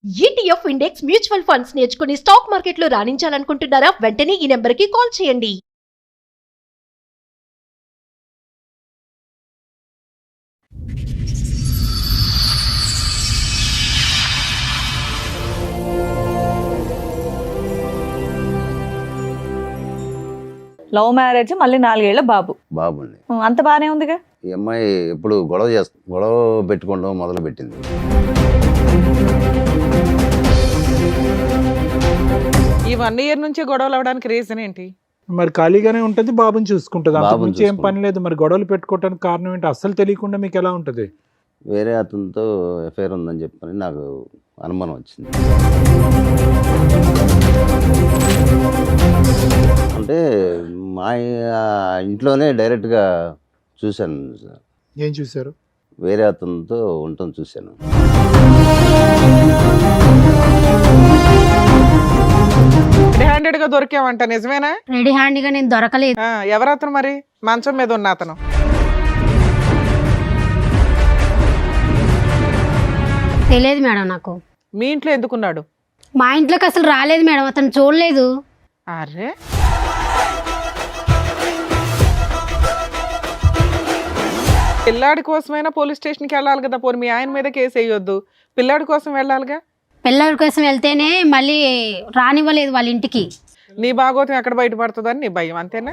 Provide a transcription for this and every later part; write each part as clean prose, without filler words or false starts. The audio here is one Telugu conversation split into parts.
ఈటీఎఫ్ ఇండెక్స్ మ్యూచువల్ ఫండ్స్ నేర్చుకుని స్టాక్ మార్కెట్లో రాణించాలనుకుంటున్నారా? వెంటనే ఈ నెంబర్కి కాల్ చేయండి. లవ్ మ్యారేజ్ మళ్ళీ 4 ఏళ్ల బాబు. బాబుండి. అంత బానే ఉందిగా. ఈ అమ్మాయి ఎప్పుడు గొడవ పెట్టుకోవడం మొదలు పెట్టింది. ఈ 1 ఇయర్ నుంచి గొడవలు అవడానికి రీజన్ ఏంటి? మరి ఖాళీగానే ఉంటుంది, బాబుని చూసుకుంటుంది. అంతకు బాబుని మించి ఏం పని లేదు. మరి గొడవలు పెట్టుకోవడానికి కారణం ఏంటి? అస్సలు తెలియకుండా మీకు ఎలా ఉంటుంది? వేరే అతనితో ఎఫ్ఐఆర్ ఉందని చెప్పని నాకు అనుమానం వచ్చింది. అంటే మా ఇంట్లోనే డైరెక్ట్గా చూశాను సార్. ఏం చూశారు? వేరే అతనితో ఉండటం చూశాను. రెడీ హ్యాండెడ్ గా దొరికావంట, నిజమేనా? రెడీ హ్యాండ్గా నేను దొరకలేదు. ఎవరు అతను మరి? మంచం మీద ఉన్న అతను. తెలియదు మేడం నాకు. మీ ఇంట్లో ఎందుకున్నాడు? మా ఇంట్లోకి అసలు రాలేదు మేడం, అతను చూడలేదు. అరే, పిల్లాడి కోసమైనా పోలీస్ స్టేషన్కి వెళ్ళాలి కదా. పోనీ మీ ఆయన మీద కేసు వేయొద్దు, పిల్లాడి కోసం వెళ్ళాలిగా. పిల్లల కోసం వెళ్తేనే మళ్ళీ రానివ్వలేదు వాళ్ళ ఇంటికి. నీ భాగోతం ఎక్కడ బయటపడుతుందని నీ భయం, అంతేనా?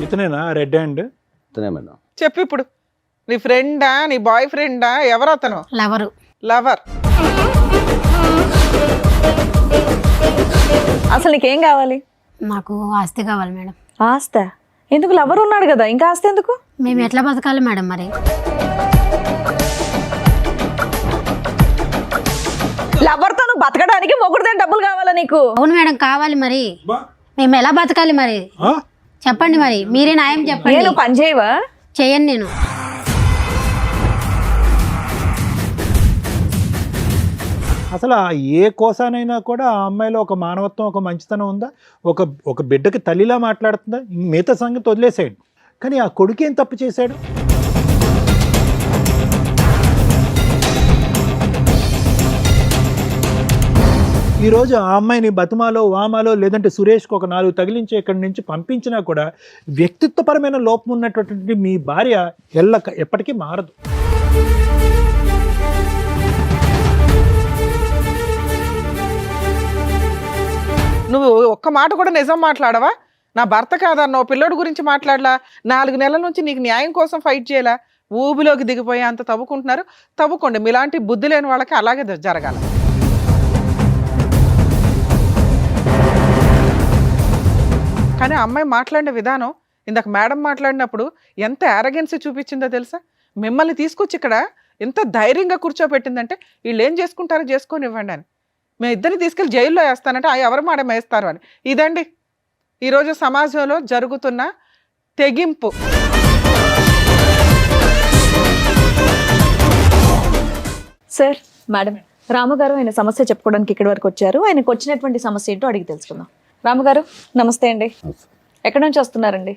ఇతనేనా రెడ్ హ్యాండ్? ఇతనే మేడం. చెప్పు ఇప్పుడు. నీ ఫ్రెండా, నీ బాయ్ ఫ్రెండా, ఎవరు అతను? లవరు. లవర్. అసలు నీకేం కావాలి? నాకు ఆస్తి కావాలి మేడం. ఆస్తి ఎందుకు? లవర్ ఉన్నాడు కదా, ఇంకా ఆస్తి ఎందుకు? మేము ఎట్లా బతకాలి మేడం మరి? లవర్తో నువ్వు బతకడానికి మొగుడితే డబ్బులు కావాలా నీకు? అవును మేడం, కావాలి. మరి మేము ఎలా బతకాలి మరి? చెప్పండి మరి, మీరే న్యాయం చెప్పండి. నేను పని చేయవా? చేయను నేను. అసలు ఏ కోసానైనా కూడా ఆ అమ్మాయిలో ఒక మానవత్వం, ఒక మంచితనం ఉందా? ఒక బిడ్డకి తల్లిలా మాట్లాడుతుందా? మిగతా సంగతి వదిలేసేయండి. కానీ ఆ కొడుకు ఏం తప్పు చేశాడు? ఈరోజు ఆ అమ్మాయిని బతుమాలో, వామాలో, లేదంటే సురేష్కి ఒక 4 తగిలించి ఇక్కడి నుంచి పంపించినా కూడా వ్యక్తిత్వపరమైన లోపం ఉన్నటువంటి మీ భార్య ఎప్పటికీ మారదు. నువ్వు ఒక్క మాట కూడా నిజం మాట్లాడవా? నా భర్త కాదన్నో పిల్లోడి గురించి మాట్లాడలా. 4 నెలల నుంచి నీకు న్యాయం కోసం ఫైట్ చేయాలా? ఊబిలోకి దిగిపోయి అంత తవ్వుకుంటున్నారు. తవ్వుకోండి, మీలాంటి బుద్ధి లేని వాళ్ళకి అలాగే జరగాల. కానీ అమ్మాయి మాట్లాడిన విధానం, ఇందాక మేడం మాట్లాడినప్పుడు ఎంత యారగెన్సీ చూపించిందో తెలుసా? మిమ్మల్ని తీసుకొచ్చి ఇక్కడ ఎంత ధైర్యంగా కూర్చోబెట్టిందంటే, వీళ్ళు ఏం చేసుకుంటారో చేసుకొని ఇవ్వండి అని. మేము ఇద్దరిని తీసుకెళ్ళి జైల్లో వేస్తానంటే ఎవరు మాట వేస్తారు అని. ఇదండి ఈరోజు సమాజంలో జరుగుతున్న తెగింపు. సార్, మేడం, రాముగారు ఆయన సమస్య చెప్పుకోవడానికి ఇక్కడి వరకు వచ్చారు. ఆయనకు వచ్చినటువంటి సమస్య ఏంటో అడిగి తెలుసుకుందాం. రాముగారు నమస్తే అండి. ఎక్కడి నుంచి వస్తున్నారండి?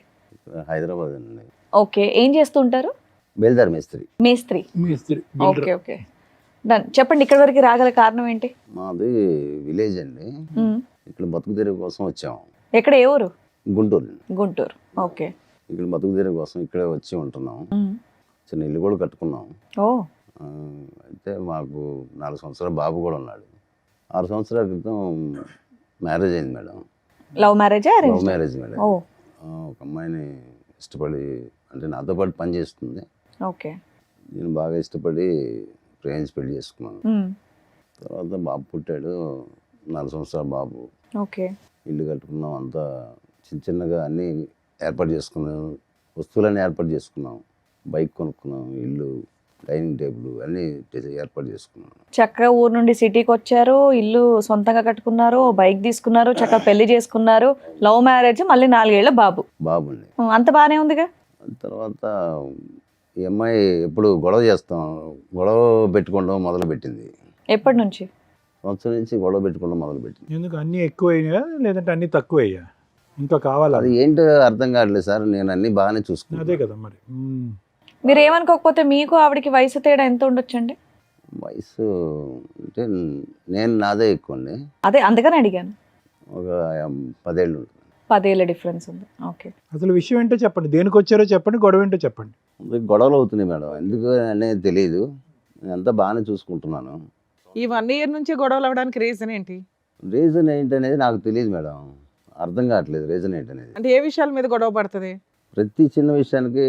హైదరాబాద్ అండి. ఓకే, ఏం చేస్తూ ఉంటారు? బేల్దార్ మేస్త్రి. మేస్త్రి. మేస్త్రి. Okay okay, done. చెప్పండి, ఇక్కడి వరకు రాగల కారణం ఏంటి? మాది విలేజ్ అండి. ఇక్కడ బతుకు తెరువు కోసం వచ్చాము. ఎక్కడ? ఏ ఊరు? గుంటూరు. గుంటూరు. ఓకే. ఇక్కడ బతుకు తెరువు కోసం ఇక్కడే వచ్చి ఉంటున్నాం. చిన్న ఇల్లు కూడా కట్టుకున్నాం. ఓ. అయితే మాకు 4 సంవత్సరాల బాబు కూడా ఉన్నాడు. 6 సంవత్సరాల క్రితం మ్యారేజ్ అయింది మేడం. లవ్ మ్యారేజా? Love marriage madam. ఓ. ఒక అమ్మాయిని ఇష్టపడి, అంటే నాతో పాటు పని చేస్తుంది. ఓకే. నేను బాగా ఇష్టపడి ప్రేమించి పెళ్లి చేసుకున్నాను. తర్వాత బాబు పుట్టాడు. 4 సంవత్సరాల బాబు. ఓకే. ఇల్లు కట్టుకున్నాం. అంతా చిన్నగా అన్నీ ఏర్పాటు చేసుకున్నాం. వస్తువులన్నీ ఏర్పాటు చేసుకున్నాం. బైక్ కొనుక్కున్నాం, ఇల్లు, డైనింగ్ టేబుల్ అన్నీ ఏర్పాటు చేసుకున్నాం. చక్కగా ఊరు నుండి సిటీకి వచ్చారు, ఇల్లు సొంతంగా కట్టుకున్నారు, బైక్ తీసుకున్నారు, చక్కగా పెళ్లి చేసుకున్నారు. లవ్ మ్యారేజ్ మళ్ళీ 4 ఏళ్ల బాబు. బాబుండి. అంత బానే ఉందిగా. తర్వాత ఈ అమ్మాయి ఎప్పుడు గొడవ పెట్టుకోవడం మొదలు పెట్టింది. ఎప్పటి నుంచి? సంవత్సరం నుంచి గొడవ పెట్టుకోవడం మొదలు పెట్టింది. ఎందుకు? అన్నీ ఎక్కువయ్యా లేదంటే అన్నీ తక్కువయ్యా? ఇంకా కావాలా? అది ఏంటో అర్థం కావట్లేదు సార్. నేను అన్ని బాగానే చూసుకున్నాను. అదే కదా మరి. మీరు ఏమనుకోకపోతే మీకు ఆవిడకి వయసు తేడా ఎంత ఉండొచ్చండి? వయసు అంటే నేను నాదే ఎక్కువ అండి, అదే అందుకని అడిగాను. ఒక 10 ఏళ్ళు ఉంటుంది. 10 ఏళ్ళ డిఫరెన్స్ ఉంది. ఓకే. అసలు విషయం ఏంటో చెప్పండి, దేనికి వచ్చారో చెప్పండి, గొడవ ఏంటో చెప్పండి. గొడవలు అవుతున్నాయి మేడం, ఎందుకు అనేది తెలియదు. నేనంతా బాగానే చూసుకుంటున్నాను. ఈ 1 ఇయర్ నుంచి గొడవలు అవడానికి రీజన్ ఏంటి? రీజన్ ఏంటనేది నాకు తెలియదు మేడం, అర్థం కావట్లేదు రీజన్ ఏంటనేది. అంటే ఏ విషయాల మీద గొడవ పడుతుంది? ప్రతి చిన్న విషయానికి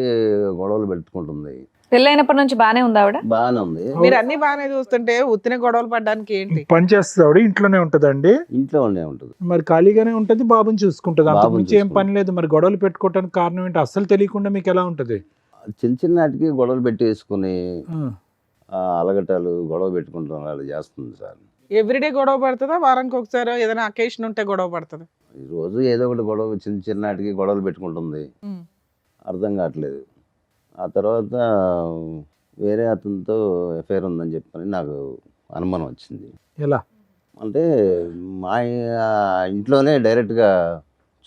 గొడవలు పెట్టుకుంటుంది. పెళ్ళైనప్పటి నుంచి బానే ఉంది ఆవిడ? బాగానే ఉంది. మీరు అన్ని బాగానే చూస్తుంటే ఉత్తిన గొడవలు పడడానికి ఏంటి? పని చేస్తుంది ఆవిడ, ఇంట్లోనే ఉంటుందండి. ఇంట్లో ఉండే ఉంటుంది. మరి ఖాళీగానే ఉంటుంది, బాబుని చూసుకుంటుంది, అంతకు బాబుని మించి ఏం పని లేదు. మరి గొడవలు పెట్టుకోవడానికి కారణం ఏంటి అస్సలు తెలియకుండా మీకు ఎలా ఉంటుంది? చిన్న చిన్న వాటికి గొడవలు పెట్టి వేసుకుని అలగటాలు గొడవ పెట్టుకుంటాం అలా చేస్తుంది సార్. ఎవ్రీడే గొడవ పడుతుందా, వారానికి ఒకసారి ఏదైనా అకేషన్ ఉంటే గొడవ పడుతుంది? ఈ రోజు ఏదో ఒకటి గొడవ, చిన్న చిన్న వాటికి గొడవలు పెట్టుకుంటుంది, అర్థం కావట్లేదు. ఆ తర్వాత వేరే అతనితో ఎఫ్ఐఆర్ ఉందని చెప్పని నాకు అనుమానం వచ్చింది. ఎలా అంటే మా ఇంట్లోనే డైరెక్ట్గా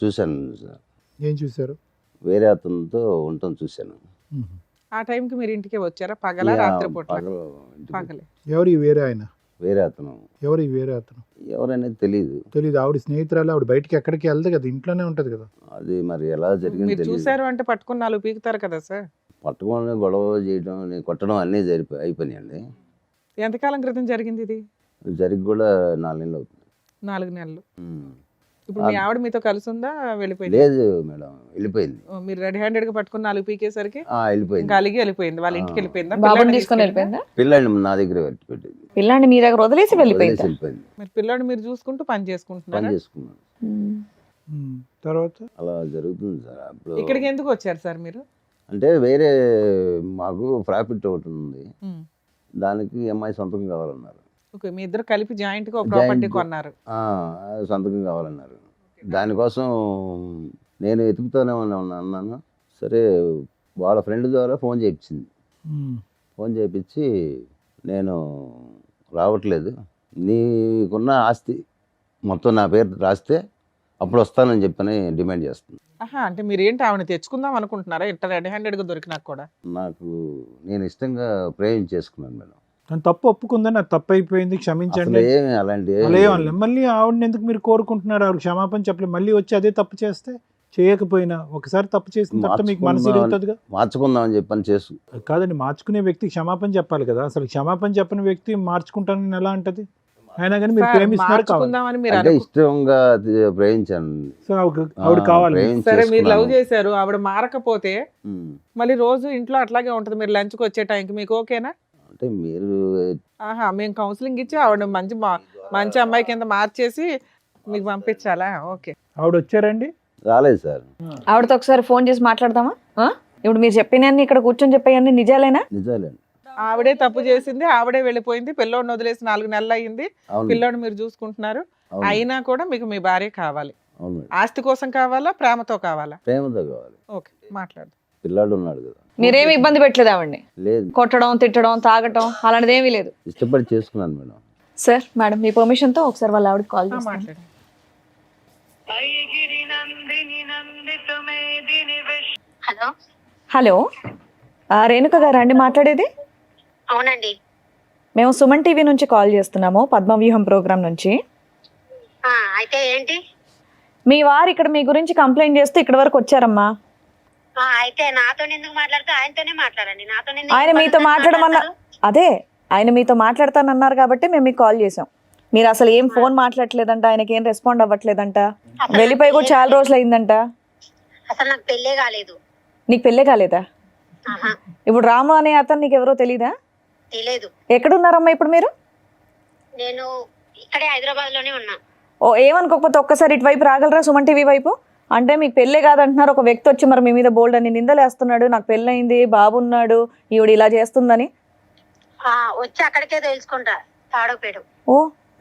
చూశాను సార్, ఏం చూసారు? వేరే అతనితో ఉండటం చూశాను. ఆ టైంకి మీరు ఇంటికి వచ్చారా? పగల రాత్రి పూట? పగలే. ఎవరు ఈ వేరే ఆయన? వేరే అతను. ఎవరు ఈ వేరే అతను? ఎవరనేది తెలియదు. తెలీదు. ఆవిడ స్నేహితురాలు, ఆవిడ బయటికి ఎక్కడికి వెళ్దు కదా, ఇంట్లోనే ఉంటది కదా. అది మరి ఎలా జరిగింది మీరు తెలియదు. చూసారు అంటే పట్టుకుని 4 పీకుతారు కదా సార్. పట్టుకొని గొడవ చేయడం, కొట్టడం అన్నీ అయిపోయినాయండి. ఎంతకాలం క్రితం జరిగింది ఇది? జరిగి కూడా 4 నెలలు అవుతుంది. 4 నెలలు. ఉమ్. ఇప్పుడు మీ ఆవిడ మీతో కలిసి ఉందా, వెళ్ళిపోయింది? లేదు మేడం, వెళ్ళిపోయింది. మీరు రెడీ హ్యాండెడ్ గా పట్టుకుని 4 పీకేసరికి వెళ్ళిపోయింది. ఇంకా అలిగి వెళ్ళిపోయింది. వాళ్ళ ఇంటికి వెళ్ళిపోయిందా? బాబుని పిల్లాడిని తీసుకొని తీసుకెళ్ళిందా? వెళ్ళిపోయిందా? పిల్లాడిని నా దగ్గర పెట్టింది. పిల్లాన్ని మీ దగ్గర వదిలేసి వెళ్ళిపోయిందా? వెళ్ళిపోయింది. మీరు పిల్లాడు మీరు చూసుకుంటూ పని పని చేసుకుంటున్నారా? చేసుకున్నాను. తర్వాత అలా జరుగుతుంది సార్. అప్పుడు ఇక్కడికి ఎందుకు వచ్చారు సార్ మీరు? అంటే వేరే మాకు ప్రాఫిట్ ఒకటి ఉంది, దానికి అమ్మాయి సంతకం కావాలన్నారు. ఓకే, మీ ఇద్దరు కలిపి జాయింట్ గా ఒక ప్రాపర్టీ Joint. కొన్నారు. సంతకం కావాలన్నారు. దానికోసం నేను వెతుకుతూనే అన్నాను. సరే, వాళ్ళ ఫ్రెండ్ ద్వారా ఫోన్ చేయించింది. ఫోన్ చేయించి నేను రావట్లేదు, నీకున్న ఆస్తి మొత్తం నా పేరు రాస్తే అప్పుడు వస్తానని చెప్పని డిమాండ్ చేస్తుంది. అంటే మీరు ఏంటి ఆవిడ తెచ్చుకుందాం అనుకుంటున్నారా? ఇట్లా రెడీ హ్యాండెడ్ గా దొరికినాక కూడా? నేను ఇష్టంగా ప్రేమించేసుకున్నాను మేడం. తను తప్పు ఒప్పుకుందని, అది తప్పు అయిపోయింది, క్షమించండి. అసలు ఏమి అలాంటి అలా ఏమనలే. మళ్ళీ ఆవిడని ఎందుకు మీరు కోరుకుంటున్నారు? ఆవిడ క్షమాపణ చెప్పలేదు, మళ్ళీ వచ్చి అదే తప్పు చేస్తే, చేయకపోయినా ఒకసారి తప్పు చేసిన తర్వాత మీకు మనసు ఇరుగుతుందిగా. మార్చుకుందామని చెప్పని కాదండి, మార్చుకునే వ్యక్తి క్షమాపణ చెప్పాలి కదా. అసలు క్షమాపణ చెప్పని వ్యక్తి మార్చుకుంటానని ఎలా అంటది? అయినా కానీ మీరు ప్రేమిస్తున్నారు కావాలి. మార్చుకుందామని మీరు అంటే ఇష్టంగా ప్రేమించాను. సో ఆవిడ కావాలి. సరే, మీరు లవ్ చేశారు, ఆవిడ మారకపోతే మళ్ళీ రోజు ఇంట్లో అట్లాగే ఉంటది. మీరు లంచ్కి వచ్చే టైంకి మీకు ఓకేనా? అంటే మీరు మేము కౌన్సిలింగ్ ఇచ్చి ఆవిడ మంచి అమ్మాయి కింద మార్చేసి మీకు పంపించాలా? ఓకే. ఆవిడ వచ్చారండి? రాలేదు సార్. ఆవిడతో ఒకసారి ఫోన్ చేసి మాట్లాడదామా? ఇప్పుడు మీరు చెప్పినన్ని ఇక్కడ కూర్చొని చెప్పేయన్ని నిజాలేనా? నిజాలేండి. ఆవిడే తప్పు చేసింది, ఆవిడే వెళ్ళిపోయింది, పిల్లోడిని వదిలేసి 4 నెలలు అయ్యింది, అవును. పిల్లోడిని మీరు చూసుకుంటున్నారు. అవును. అయినా కూడా మీకు మీ భార్య కావాలి. అవును. ఆస్తి కోసం కావాలా, ప్రేమతో కావాలా? ప్రేమతో కావాలి. ఓకే, మాట్లాడు. పిల్లాడు ఉన్నాడు కదా. మీరేమి ఇబ్బంది పెట్టలేదు ఆవిడ్ని? లేదు, కొట్టడం, తిట్టడం, తాగటం అలాంటిది ఏమీ లేదు? ఇష్టపడి చేసుకున్నాను మేడం. సార్, మేడం మీ పర్మిషన్ తో ఒకసారి వాళ్ళ ఆవిడకి కాల్ చేస్తాను. మాట్లాడు. హలో, హలో, రేణుక గారా అండి మాట్లాడేది? అవునండి. మేము సుమన్ టీవీ నుంచి కాల్ చేస్తున్నాము, పద్మవ్యూహం ప్రోగ్రామ్ నుంచి. అయితే ఏంటి? మీ వారు ఇక్కడ మీ గురించి కంప్లైంట్ చేస్తూ ఇక్కడ వరకు వచ్చారమ్మా. అయితే నాతో ఎందుకు మాట్లాడితే ఆయనతోనే మాట్లాడండి. నాతో ఆయన మీతో మాట్లాడమన్నారు. అదే, ఆయన మీతో మాట్లాడతానన్నారు కాబట్టి మేము మీకు కాల్ చేసాం. మీరు అసలు ఏం ఫోన్ మాట్లాడలేదంట, ఆయనకి ఏం రెస్పాండ్ అవ్వట్లేదంట, వెళ్ళిపోయి కూడా చాలా రోజులు అయిందంట. అసలు నాకు పెళ్ళే కాలేదు. నీకు పెళ్ళే కాలేదా? ఇప్పుడు రాము అనే అతను నీకు ఎవరో తెలీదా? తెలియదు. ఎక్కడున్నారమ్మా ఇప్పుడు మీరు? నేను ఇక్కడే హైదరాబాద్ లోనే ఉన్నా. ఓ, ఏమనుకోకపోతే ఒక్కసారి ఇటువైపు రాగలరా, సుమన్ టీవీ వైపు? అంటే మీకు పెళ్ళే కాదంటున్నారు, ఒక వ్యక్తి వచ్చి మరి మీ మీద బోల్డ్ అని నిందలేస్తున్నాడు, నాకు పెళ్ళయింది, బాబు ఉన్నాడు, ఈవిడ ఇలా చేస్తుందని. వచ్చి అక్కడికే తెలుసుకుంటా, తాడోపేడు. ఓ,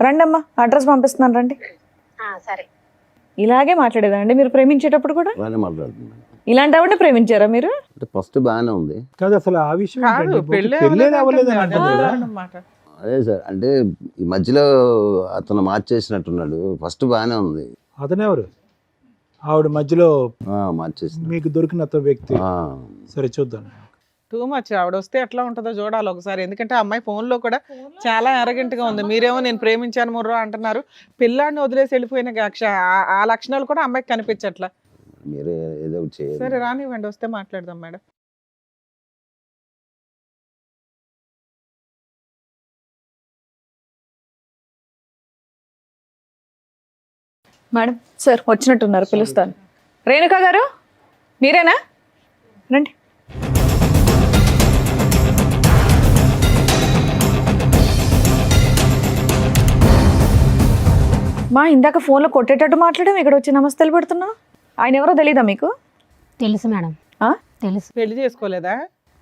రండమ్మా, అడ్రస్ పంపిస్తున్నాను, రండి. సరే. ఇలాగే మాట్లాడేదండి మీరు ప్రేమించేటప్పుడు కూడా? బాగానే మాట్లాడుతున్నాను. ఇలాంటి ఆవిడ ప్రేమించారా మీరు? అంటే ఫస్ట్ బాగానే ఉంది. కాదు, అసలు ఆ విషయం కాదు, ఏంటండి? పెళ్ళే పెళ్ళే అవ్వలేదని అవ్వలేదు అంటారు కదా. అన్నమాట. అదే సార్, అంటే ఈ మధ్యలో అతను మార్చేసినట్టున్నాడు. ఫస్ట్ బాగానే ఉంది. అతనెవరు? ఆవిడ మధ్యలో మార్చేసిన మీకు దొరికిన అతను వ్యక్తి. సరే చూద్దాం. Too much. ఆవిడ వస్తే ఎట్లా ఉంటుందో చూడాలి ఒకసారి. ఎందుకంటే ఆ అమ్మాయి ఫోన్లో కూడా చాలా arrogant గా ఉంది. మీరేమో నేను ప్రేమించాను ముర్రో అంటున్నారు. పిల్లాడిని వదిలేసి వెళ్ళిపోయిన ఆ లక్షణాలు కూడా అమ్మాయికి కనిపించట్లా. మీరే ఏదో ఒకటి చేయాలి. సరే రానివ్వండి, వస్తే మాట్లాడదాం మేడం. మేడం సార్ వచ్చినట్టున్నారు, పిలుస్తాను. రేణుకా గారు మీరేనా? రండి. మా ఇందాక ఫోన్లో కొట్టేటట్టు మాట్లాడాం, ఇక్కడ వచ్చి నమస్తేలు పెడుతున్నావు. ఆయన ఎవరో తెలీదా మీకు? తెలుసు మేడం, ఆ? తెలుసు. పెళ్లి చేసుకోలేదా?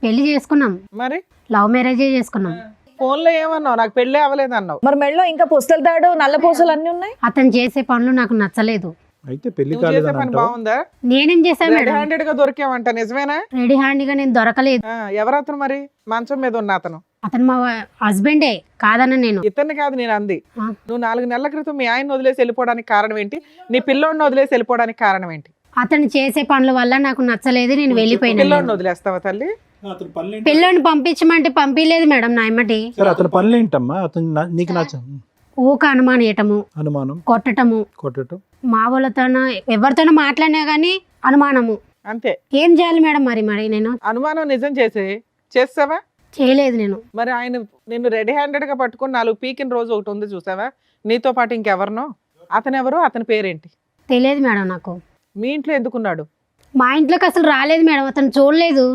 పెళ్లి చేసుకున్నాం, మరి లవ్ మ్యారేజే చేసుకున్నాం. ఫోన్లో ఏమన్నావు? నాకు పెళ్ళి అవ్వలేదు అన్నావు. మరి మెడలో ఇంకా పుస్తలు తాడు, నల్ల పూసలు అన్నీ ఉన్నాయి. అతను చేసే పనులు నాకు నచ్చలేదు. అయితే పెళ్లి నువ్వు చేసే కాలేదని పని అంటావు. బాగుందా? నేనేం చేశాను రెడ్ మేడం? హ్యాండెడ్ గా దొరికావంట, నిజమేనా? రెడీ హ్యాండ్గా నేను దొరకలేదు. ఎవరతను మరి? మంచం మీద ఉన్న అతను అతను మా హస్బెండే కాదన్న నేను. ఇతన్ని కాదు నేను అంది. ఆ. నువ్వు 4 నెలల క్రితం మీ ఆయన్ని వదిలేసి వెళ్ళిపోవడానికి కారణం ఏంటి? నీ పిల్లోడిని వదిలేసి వెళ్ళిపోవడానికి కారణం ఏంటి? అతను చేసే పనుల వల్ల నాకు నచ్చలేదు, నేను వెళ్ళిపోయినా. పిల్లోడిని వదిలేస్తావా తల్లి? అతని పనులు పిల్లని పంపించమంటే పంపించలేదు మేడం నా ఎమ్మటి. సరే అతని పనులు ఏంటమ్మా? అతను నీకు నచ్చ ఊక అనుమానేయటము, అనుమానం, కొట్టటము, కొట్టడం. మా వాళ్ళతోనో ఎవరితోనో మాట్లాడినా గానీ అనుమానము. అంతే. ఏం చేయాలి మేడం మరి మరి నేను? అనుమానం నిజం చేస్తావా? చేయలేదు నేను. మరి ఆయన నిన్ను రెడీ హ్యాండెడ్ గా పట్టుకొని 4 పీకిన రోజు ఒకటి ఉంది చూసావా? నీతో పాటు ఇంకెవరినో? అతను ఎవరు? అతని పేరేంటి? తెలియదు మేడం నాకు. మీ ఇంట్లో ఎందుకున్నాడు? మా ఇంట్లోకి అసలు రాలేదు మేడం, అతను చూడలేదు.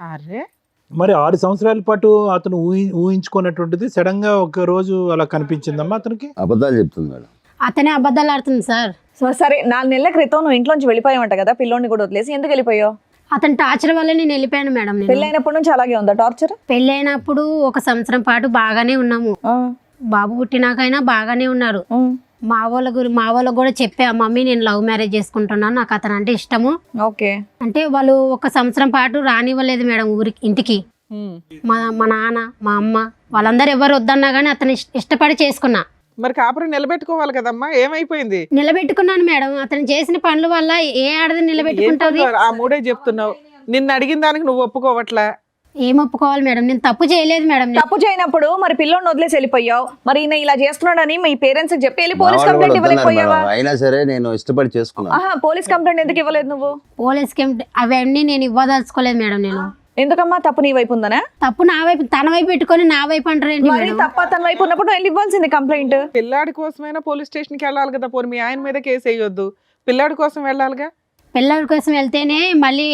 అరే మరి 6 సంవత్సరాల పాటు అతను ఊహించుకున్నటువంటిది సడన్ గా ఒక రోజు అలా కనిపించిందమ్మా అతనికి. అబద్ధాలు చెప్తుంది మేడం. అతనే అబద్ధాలు ఆడుతుంది సార్. సరే 4 నెలల క్రితం నువ్వు ఇంట్లోంచి వెళ్ళిపోయావంట కదా, పిల్లోని కూడా వదిలేసి. ఎందుకు వెళ్ళిపోయావు? అతని టార్చర్ వల్ల నేను వెళ్ళిపోయాను మేడం. నేను పెళ్ళైనప్పటి నుంచి అలాగే ఉందా టార్చర్? పెళ్ళైనప్పుడు 1 సంవత్సరం పాటు బాగానే ఉన్నాము. బాబు పుట్టినాకైనా బాగానే ఉన్నారు. మా వాళ్ళకు కూడా చెప్పా, మమ్మీ నేను లవ్ మ్యారేజ్ చేసుకుంటున్నాను, నాకు అతను అంటే ఇష్టము. ఓకే. అంటే వాళ్ళు 1 సంవత్సరం పాటు రానివ్వలేదు మేడం ఊరికి, ఇంటికి. మా నాన్న, మా అమ్మ వాళ్ళందరూ ఎవరు వద్దన్నా కానీ అతను ఇష్టపడి చేసుకున్నా. మరి కాపురం నిలబెట్టుకోవాలి కదమ్మా, ఏమైపోయింది? నిలబెట్టుకున్నాను మేడం. అతను చేసిన పనుల వల్ల ఏ ఆడది నిలబెట్టుకుంటుంది? ఆ మూడే చెప్తున్నావు. నిన్ను అడిగిన దానికి నువ్వు ఒప్పుకోవట్లా. ఏం ఒప్పుకోవాలి మేడం? నేను తప్పు చేయలేదు మేడం. తప్పు చేయనప్పుడు మరి పిల్లోని వదిలేసి వెళ్ళిపోయావు. మరి ఈయన ఇలా చేస్తున్నాడని మీ పేరెంట్స్ చెప్పి వెళ్ళి పోలీస్ మా వాళ్ళు కంప్లైంట్ కూడా వద్దన్నారు ఇవ్వలేకపోయావా? మేడం. అయినా సరే నేను ఇష్టపడి చేసుకున్నాను. ఆహా, పోలీస్ కంప్లైంట్ ఎందుకు ఇవ్వలేదు నువ్వు? పోలీస్కి అవన్నీ నేను ఇవ్వదలుచుకోలేదు మేడం. నేను ఎందుకమ్మా? తప్పు నీ వైపు ఉందనా? తప్పు నా వైపు, తన వైపు పెట్టుకొని నా వైపు అంటారేంటి మరి మేడం? తప్ప తన వైపు ఉన్నప్పుడు వెళ్ళి ఇవ్వాల్సింది కంప్లైంట్. పిల్లాడి కోసమైనా పోలీస్ స్టేషన్కి వెళ్ళాలి కదా. పోనీ మీ ఆయన మీద కేసు వేయొద్దు, పిల్లాడి కోసం వెళ్ళాలిగా. పిల్లల కోసం వెళ్తేనే మళ్ళీ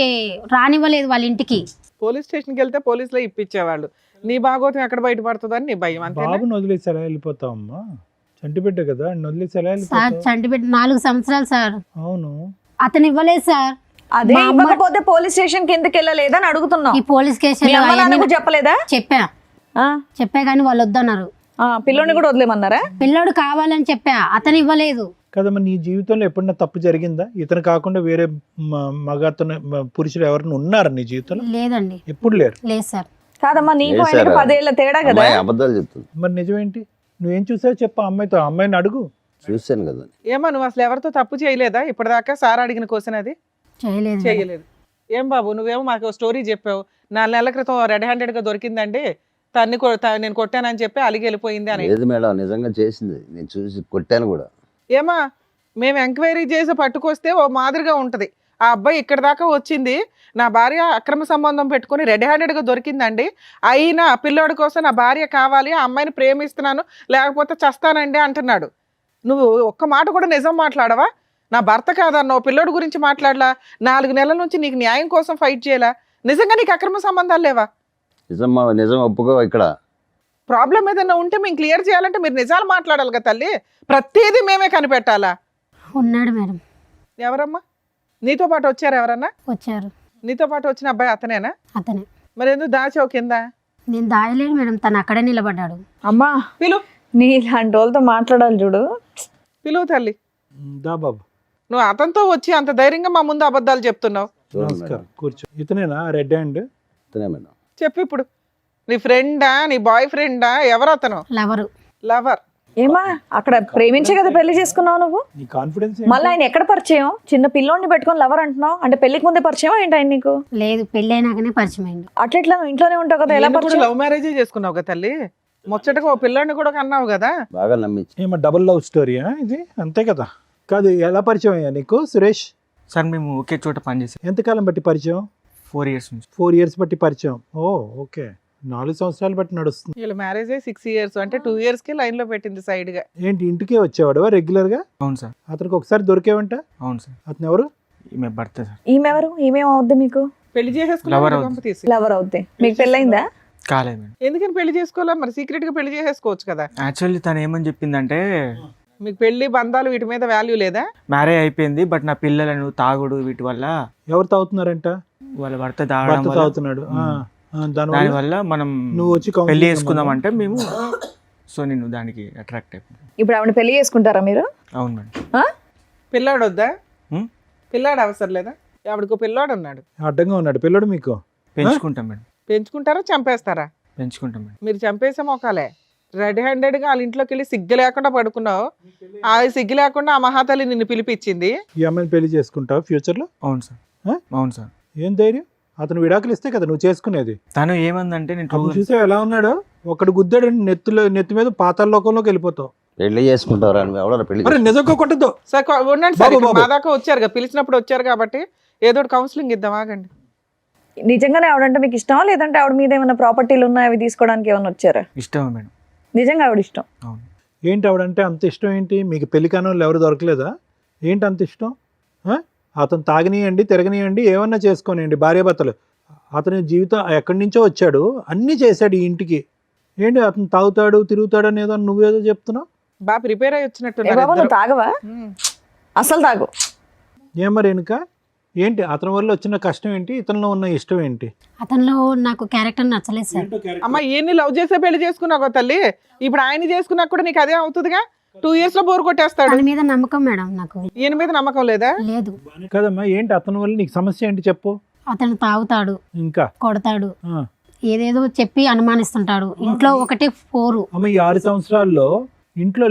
రానివ్వలేదు వాళ్ళ ఇంటికి. పోలీస్ స్టేషన్కి వెళ్తే పోలీసులో ఇప్పించేవాళ్ళు. నీ భాగోతం ఎక్కడ బయటపడుతుందని నీ భయం, అంతే. బాబుని వదిలేసి ఎలా వెళ్ళిపోతావమ్మా? చంటి బిడ్డ కదా, వదిలేసి ఎలా సార్ వెళ్ళిపోతావు? చంటిబెట్టి 4 సంవత్సరాలు సార్. అవును. అతను ఇవ్వలేదు సార్. అదే మా అమ్మ- ఇవ్వకపోతే పోలీస్ స్టేషన్ కి ఎందుకు వెళ్ళలేదని అడుగుతున్నావు. ఈ పోలీస్ మీ కేసులో అమ్మ నాన్న అవన్నీ కూడా చెప్పలేదా? చెప్పా కానీ వాళ్ళు వద్దన్నారు. పిల్లోని కూడా వదిలేమన్నారా? పిల్లోడు కావాలని చెప్పా, అతను ఇవ్వలేదు. కదమ్మా, నీ జీవితంలో ఎప్పుడన్నా తప్పు జరిగిందా? ఇతను కాకుండా వేరే మగతను పురుషులు ఎవరైనా ఉన్నారా నీ జీవితంలో? లేదండి, ఎప్పుడు లేరు. లేదు సార్. కాదమ్మా, నీకు ఆయనకి చేశారా? 10 ఏళ్ల తేడా కదా. అమ్మాయి అబద్ధాలు చెప్తుంది. మరి నిజమేంటి? నువ్వేం చూసావు చెప్పు అమ్మాయితో. అమ్మాయిని అడుగు. చూశాను కదా. ఏమో నువ్వు అసలు ఎవరితో తప్పు చేయలేదా ఇప్పటిదాకా? సార్ అడిగిన క్వశ్చన్ అది. చేయలేదు మేడం. చేయలేదు. ఏం బాబు, నువ్వేమో మాకు స్టోరీ చెప్పావు. 4 నెలల క్రితం రెడ్ హ్యాండెడ్ గా దొరికిందండి, నేను కొట్టానని చెప్పి అలిగి వెళ్ళిపోయింది అని. లేదు మేడం, నిజంగా చేసింది. నేను చూసి కొట్టాను కూడా. ఏమా, మేము ఎంక్వైరీ చేసి పట్టుకొస్తే ఓ మాదిరిగా ఉంటది. ఆ అబ్బాయి ఇక్కడ దాకా వచ్చింది, నా భార్య అక్రమ సంబంధం పెట్టుకుని రెడ్ హ్యాండెడ్ గా దొరికిందండి, అయినా ఆ పిల్లోడి కోసం నా భార్య కావాలి, ఆ అమ్మాయిని ప్రేమిస్తున్నాను లేకపోతే చస్తానండి అంటున్నాడు. నువ్వు ఒక్క మాట కూడా నిజం మాట్లాడవా? నా భర్త కాదన్నావు, పిల్లోడి గురించి మాట్లాడలా, 4 నెలల నుంచి నీకు న్యాయం కోసం ఫైట్ చేయలా. నిజంగా నీకు అక్రమ సంబంధాలు లేవా? నిజం ఒప్పుకో. ఇక్కడ ప్రాబ్లం ఏదైనా ఉంటే మేము క్లియర్ చేయాలంటే మీరు నిజాలు మాట్లాడాలి కదా తల్లి. ప్రతిదీ మేమే కనిపెట్టాలా? ఉన్నాడు మేడం. ఎవరమ్మా? నీతో పాటు వచ్చారు ఎవరన్నా? వచ్చారు. నీతో పాటు వచ్చిన అబ్బాయి అతనేనా? అతనే. మరి ఎందుకు దాచావు కింద? నేను దాయలేను మేడం, తను అక్కడే నిలబడ్డాడు. అమ్మా, పిలువు, నీ ఇలాంటి వాళ్ళతో మాట్లాడాలి చూడు. పిలువు తల్లి. దా బాబు. నువ్వు అతనితో వచ్చి అంత ధైర్యంగా మా ముందు అబద్ధాలు చెప్తున్నావు. చూడండి నమస్కారం, మేడం. కూర్చో. ఇతనేనా రెడ్ హ్యాండ్? ఇతనే మేడం. చెప్పు ఇప్పుడు. నీ ఫ్రెండా, నీ బాయ్ ఫ్రెండా, ఎవరు అతను? లవరు. లవర్. ఏమా అక్కడ ప్రేమించే కదా పెళ్లి చేసుకున్నావు నువ్వు? నీ కాన్ఫిడెన్స్ మళ్ళీ ఆయన ఎక్కడ పరిచయం? చిన్న పిల్లోడిని పెట్టుకొని లవర్ అంటున్నావు అంటే పెళ్లికి ముందే పరిచయం ఏంటి ఆయన నీకు? లేదు పెళ్ళి అయినాకనే పరిచయం అయింది. అట్లా నువ్వు ఇంట్లోనే ఉంటావు కదా, ఎలా పరిచయం? లవ్ మ్యారేజ్ చేసుకున్నావు కదా తల్లి, ముచ్చటగా ఓ పిల్లాడిని కూడా కన్నావు కదా. బాగా నమ్మించి ఏమో డబుల్ లవ్ స్టోరీయా ఇది? అంతే కదా. కాదు, ఎలా పరిచయం అయ్యా నీకు సురేష్? సార్ మేము ఒకే చోట పనిచేసాం ఎంతకాలం బట్టి పరిచయం? 4 years నుంచి. 4 years బట్టి పరిచయం. ఓ ఓకే, 4 సంవత్సరాలు బట్టి నడుస్తుంది. వీళ్ళ మ్యారేజ్ 6 years, అంటే 2 years కి లైన్ లో పెట్టింది సైడ్ గా. ఏంటి ఇంటికే వచ్చేవాడు రెగ్యులర్ గా? అవును సార్. అతనికి ఒకసారి దొరికేవంట? అవును సార్. అతను ఎవరు? ఈమె భర్త సార్. ఈమెవరు? ఈమెమవుద్ది మీకు? పెళ్లి Lover చేసేసుకున్నావు అవుతుంది. తీసి. లవర్ అవుద్ది. మీకు పెళ్ళైందా? కాలేదు మేడం. ఎందుకని పెళ్లి చేసుకోవాలా మరి? సీక్రెట్ గా పెళ్లి చేసేసుకోవచ్చు కదా. యాక్చువల్లీ తను ఏమని చెప్పిందంటే మీకు పెళ్లి బంధాలు వీటి మీద వాల్యూ లేదా? మ్యారేజ్ అయిపోయింది బట్ నా పిల్లలను తాగుడు వీటి వల్ల ఎవరు తాగుతున్నారంట? వాళ్ళ భర్త తాగడం భర్త వల్ల తాగుతున్నాడు. దానివల్ల దానివల్ల మనం నువ్వు వచ్చి పెళ్లి counseling చేసుకుందాం ఇవ్వమన్నా? అంటే మేము సో నేను దానికి అట్రాక్ట్ అయిపోయాను. ఇప్పుడు ఆవిడ పెళ్లి చేసుకుంటారా మీరు? అవును మేడం. ఆ? పిల్లాడు వద్దా? హ్మ్? పిల్లాడు అవసరం లేదా? ఆవిడకు పిల్లాడు ఉన్నాడు, అడ్డంగా ఉన్నాడు పిల్లడు మీకు? పెంచుకుంటాం మేడం. పెంచుకుంటారా చంపేస్తారా? పెంచుకుంటాం మేడం. మీరు చంపేసే మొక్కలే. రెడ్ హ్యాండెడ్ గా వాళ్ళ ఇంట్లోకి వెళ్ళి సిగ్గు లేకుండా పడుకున్నావు. ఆ సిగ్గు లేకుండా ఆ మహాతల్లి నిన్ను పిలిపించింది. ఈ అమ్మాయిని పెళ్లి చేసుకుంటావు ఫ్యూచర్ లో? అవును సార్. ఆ? అవును సార్. ఏం ధైర్యం? అతను విడాకులు ఇస్తే కదా నువ్వు చేసుకునేది. తను ఏమందంటే నేను అప్పుడు చూసావు ఎలా ఉన్నాడో? ఒకడు గుద్దాడు నెత్తి మీద పాతాళ లోకంలోకి వెళ్ళిపోతావు. పెళ్లి చేసుకుంటారా? ఎవడన్నా పెళ్లి అరే నిజంగా కొట్టద్దు. సార్ ఉండండి సార్, బాబు, ఇక్కడ బాబు. మా దాకా వచ్చారు కదా, పిలిచినప్పుడు వచ్చారు కాబట్టి ఏదో ఒకటి కౌన్సిలింగ్ ఇద్దాం, ఆగండి. నిజంగానే ఆవిడంటే మీకు ఇష్టమా, లేదంటే ఆవిడ మీద ఏమైనా ప్రాపర్టీలు ఉన్నాయి అవి తీసుకోవడానికి ఏమైనా వచ్చారా? ఇష్టమే మేడం. నిజంగా ఆవిడ ఇష్టం. అవును. ఏంటి ఆవిడంటే అంత ఇష్టం ఏంటి మీకు? పెళ్లి కాని వాళ్ళు ఎవరు దొరకలేదా? ఏంటి అంత ఇష్టం? అతను తాగనియండి, తిరగనియండి, ఏమన్నా చేసుకోనియండి, భార్యాభర్తలు. అతని జీవితం ఎక్కడి నుంచో వచ్చాడు, అన్నీ చేశాడు ఈ ఇంటికి. ఏంటి అతను తాగుతాడు తిరుగుతాడు అని ఏదో నువ్వేదో చెప్తున్నావు? బాగా ప్రిపేర్ అయ్యి ఏ వచ్చినట్టున్నారు బాబు ఇద్దరు. నువ్వు తాగవా? ఉమ్. అసలు తాగు. ఏం మరి వెనుక ఏంటి? అతని వల్ల వచ్చిన కష్టం ఏంటి? ఇతనిలో ఉన్న ఇష్టం ఏంటి? అతనిలో నాకు క్యారెక్టర్ నచ్చలేదు సార్. అమ్మ ఈయన్ని లవ్ చేసే పెళ్లి చేసుకున్నావు కదా తల్లి, ఇప్పుడు ఆయన చేసుకున్నా కూడా నీకు అదే అవుతుందిగా. 2 years లో బోర్ కొట్టేస్తాడు. తన మీద నమ్మకం మేడం నాకు ఈయన మీద నమ్మకం లేదా? లేదు. కదమ్మా, ఏంటి అతని వల్ల నీకు సమస్య ఏంటి చెప్పు. అతను తాగుతాడు, ఇంకా కొడతాడు, ఆ. ఏదేదో చెప్పి అనుమానిస్తుంటాడు. ఇంట్లో ఒకటే 4. అమ్మ ఈ 6 సంవత్సరాల్లో ఇంట్లో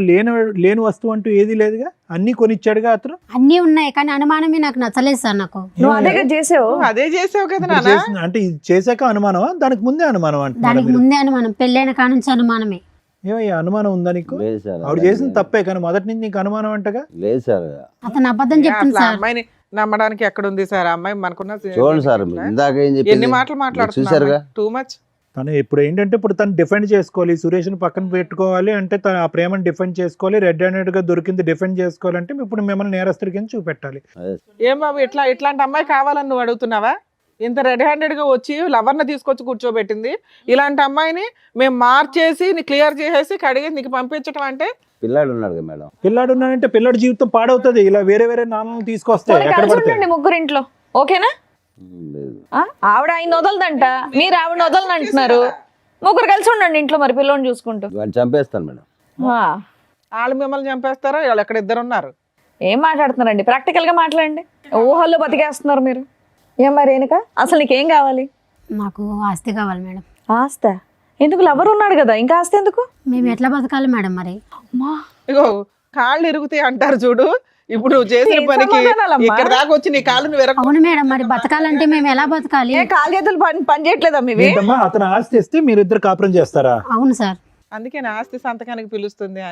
లేని వస్తువు అంటూ ఏది లేదుగా, అన్నీ కొనిచ్చాడుగా అతను. అన్నీ ఉన్నాయి కానీ అనుమానమే నాకు నచ్చలేదు సార్. నాకు నువ్వు అదే కదా చేసావు. నువ్వు అదే చేసావు కదా ఇప్పుడు నాన్న. అంటే ఇది చేశాక అనుమానమా? దానికి ముందే అనుమానం దానికి అంటున్నారు. ముందే అనుమానం, పెళ్ళైన కాడ నుంచి అనుమానమే. ఏమయ్యా అనుమానం ఉందా నీకు? లేదు సార్. ఆవిడ చేసిన తప్పే కానీ మొదటి నుంచి నీకు అనుమానం అంటగా? లేదు సార్. అతను అబద్ధం చెప్తుంది అసలు ఆ సార్. అమ్మాయిని నమ్మడానికి ఎక్కడ ఉంది సార్? ఆ అమ్మాయి మనకున్న చూడండి సార్, ఇందాక ఏం ఎన్ని చెప్పింది మాటలు మాట్లాడుతున్నా, చూసారుగా. Too much. తను ఇప్పుడు ఏంటంటే ఇప్పుడు తను డిఫెండ్ చేసుకోవాలి, సురేష్ని పక్కన పెట్టుకోవాలి అంటే తను ఆ ప్రేమను డిఫెండ్ చేసుకోవాలి, రెడ్ హ్యాండెడ్ గా దొరికింది డిఫెండ్ చేసుకోవాలంటే ఇప్పుడు మిమ్మల్ని నేరస్తుడి కింద చూపెట్టాలి. ఏం బాబు ఇట్లాంటి అమ్మాయి కావాలని నువ్వు అడుగుతున్నావా? ఇంత రెడ్ హ్యాండెడ్ గా వచ్చి లవర్ని తీసుకొచ్చి కూర్చోబెట్టింది. ఇలాంటి అమ్మాయిని మేము మార్చేసి నీ క్లియర్ చేసేసి కడిగేసి నీకు పంపించడం అంటే? పిల్లాడు ఉన్నాడు కదా మేడం. పిల్లాడు ఉన్నాడంటే పిల్లాడి జీవితం పాడవుతుంది ఇలా వేరే నాన్నలను తీసుకొస్తే. పోనీ ఎక్కడ కలిసి పడితే ఉండండి ముగ్గురు ఇంట్లో, ఓకేనా? లేదు. ఆవిడ ఆయన వదలదంట, మీరు ఆవిడ వదలని అంటున్నారు. ముగ్గురు కలిసి ఉండండి ఇంట్లో, మరి పిల్లోని చూసుకుంటూ. వాడిని చంపేస్తాను మేడం. ఆ, వాళ్ళు మిమ్మల్ని చంపేస్తారో వాళ్ళు ఎక్కడ ఇద్దరు ఉన్నారు. ఏం మాట్లాడుతున్నారండి? ప్రాక్టికల్ గా మాట్లాడండి. ఊహల్లో బతికేస్తున్నారు మీరు. ఏం మరి రేణుక, అసలు నీకేం కావాలి? నాకు ఆస్తి కావాలి మేడం. ఆస్త ఎందుకు? లవర్ ఉన్నాడు కదా, ఇంకా ఆస్తి ఎందుకు? మేము ఎట్లా బతకాలి మేడం మరి? అమ్మా, ఇగో కాళ్ళు ఇరుగుతాయి అంటారు చూడు. ఇప్పుడు నువ్వు చేసిన ఏం పనికి సమాధానాలమ్మా? ఇక్కడ దాకా వచ్చి నీ కాళ్ళు నువ్వు ఎరగ. అవును మేడం, మరి బతకాలంటే మేము ఎలా బతకాలి? ఏ కాలు చేతులు పని చేయట్లేదా మీవి? ఏంటమ్మా అతను ఆస్తి ఇస్తే మీరిద్దరు కాపురం చేస్తారా? అవును సార్. అందుకే నా ఆస్తి సంతకానికి పిలుస్తుంది.